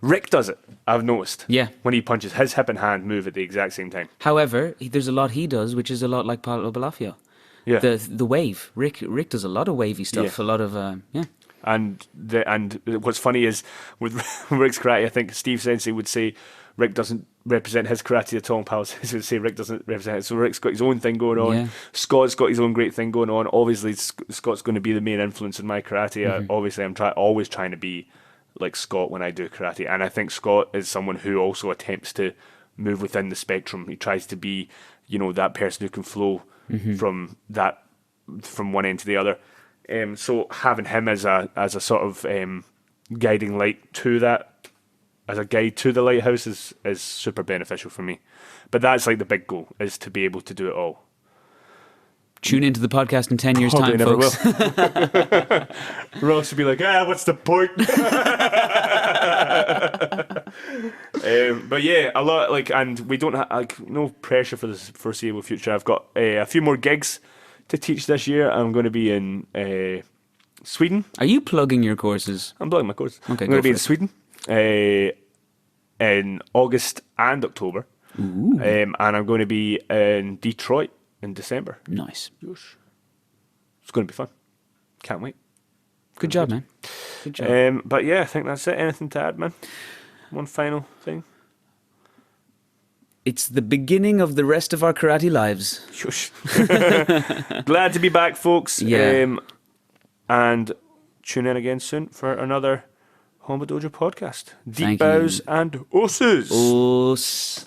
[SPEAKER 1] Rick does it. I've noticed.
[SPEAKER 2] Yeah.
[SPEAKER 1] When he punches, his hip and hand move at the exact same time.
[SPEAKER 2] However, there's a lot he does, which is a lot like Paolo Bolaffio.
[SPEAKER 1] Yeah.
[SPEAKER 2] The wave. Rick does a lot of wavy stuff.
[SPEAKER 1] Yeah.
[SPEAKER 2] A lot of yeah.
[SPEAKER 1] And what's funny is with Rick's karate, I think Steve Sensei would say Rick doesn't represent his karate at all. And Paolo Sensei would say Rick doesn't represent it. So Rick's got his own thing going on.
[SPEAKER 2] Yeah.
[SPEAKER 1] Scott's got his own great thing going on. Obviously, Scott's going to be the main influence in my karate. Obviously, I'm always trying to be like Scott when I do karate. And I think Scott is someone who also attempts to move within the spectrum. He tries to be, that person who can flow from one end to the other. So having him as a sort of guiding light to that, as a guide to the lighthouse, is super beneficial for me. But that's like the big goal, is to be able to do it all.
[SPEAKER 2] Tune into the podcast in 10 years'
[SPEAKER 1] Probably
[SPEAKER 2] time,
[SPEAKER 1] never
[SPEAKER 2] folks.
[SPEAKER 1] will. Ross would be like, what's the point? But yeah, a lot and we don't have no pressure for the foreseeable future. I've got a few more gigs to teach this year. I'm going to be in Sweden.
[SPEAKER 2] Are you plugging your courses?
[SPEAKER 1] I'm plugging my course.
[SPEAKER 2] Okay,
[SPEAKER 1] I'm going to be in
[SPEAKER 2] for it.
[SPEAKER 1] Sweden in August and October. And I'm going to be in Detroit in December.
[SPEAKER 2] Nice.
[SPEAKER 1] Yosh. It's going to be fun. Can't wait.
[SPEAKER 2] Good job, man. Good job.
[SPEAKER 1] But yeah, I think that's it. Anything to add, man? One final thing.
[SPEAKER 2] It's the beginning of the rest of our karate lives.
[SPEAKER 1] Shush. Glad to be back, folks.
[SPEAKER 2] Yeah.
[SPEAKER 1] And tune in again soon for another Hombu Dojo podcast. Deep
[SPEAKER 2] Thank
[SPEAKER 1] bows
[SPEAKER 2] you.
[SPEAKER 1] and oses.
[SPEAKER 2] Os.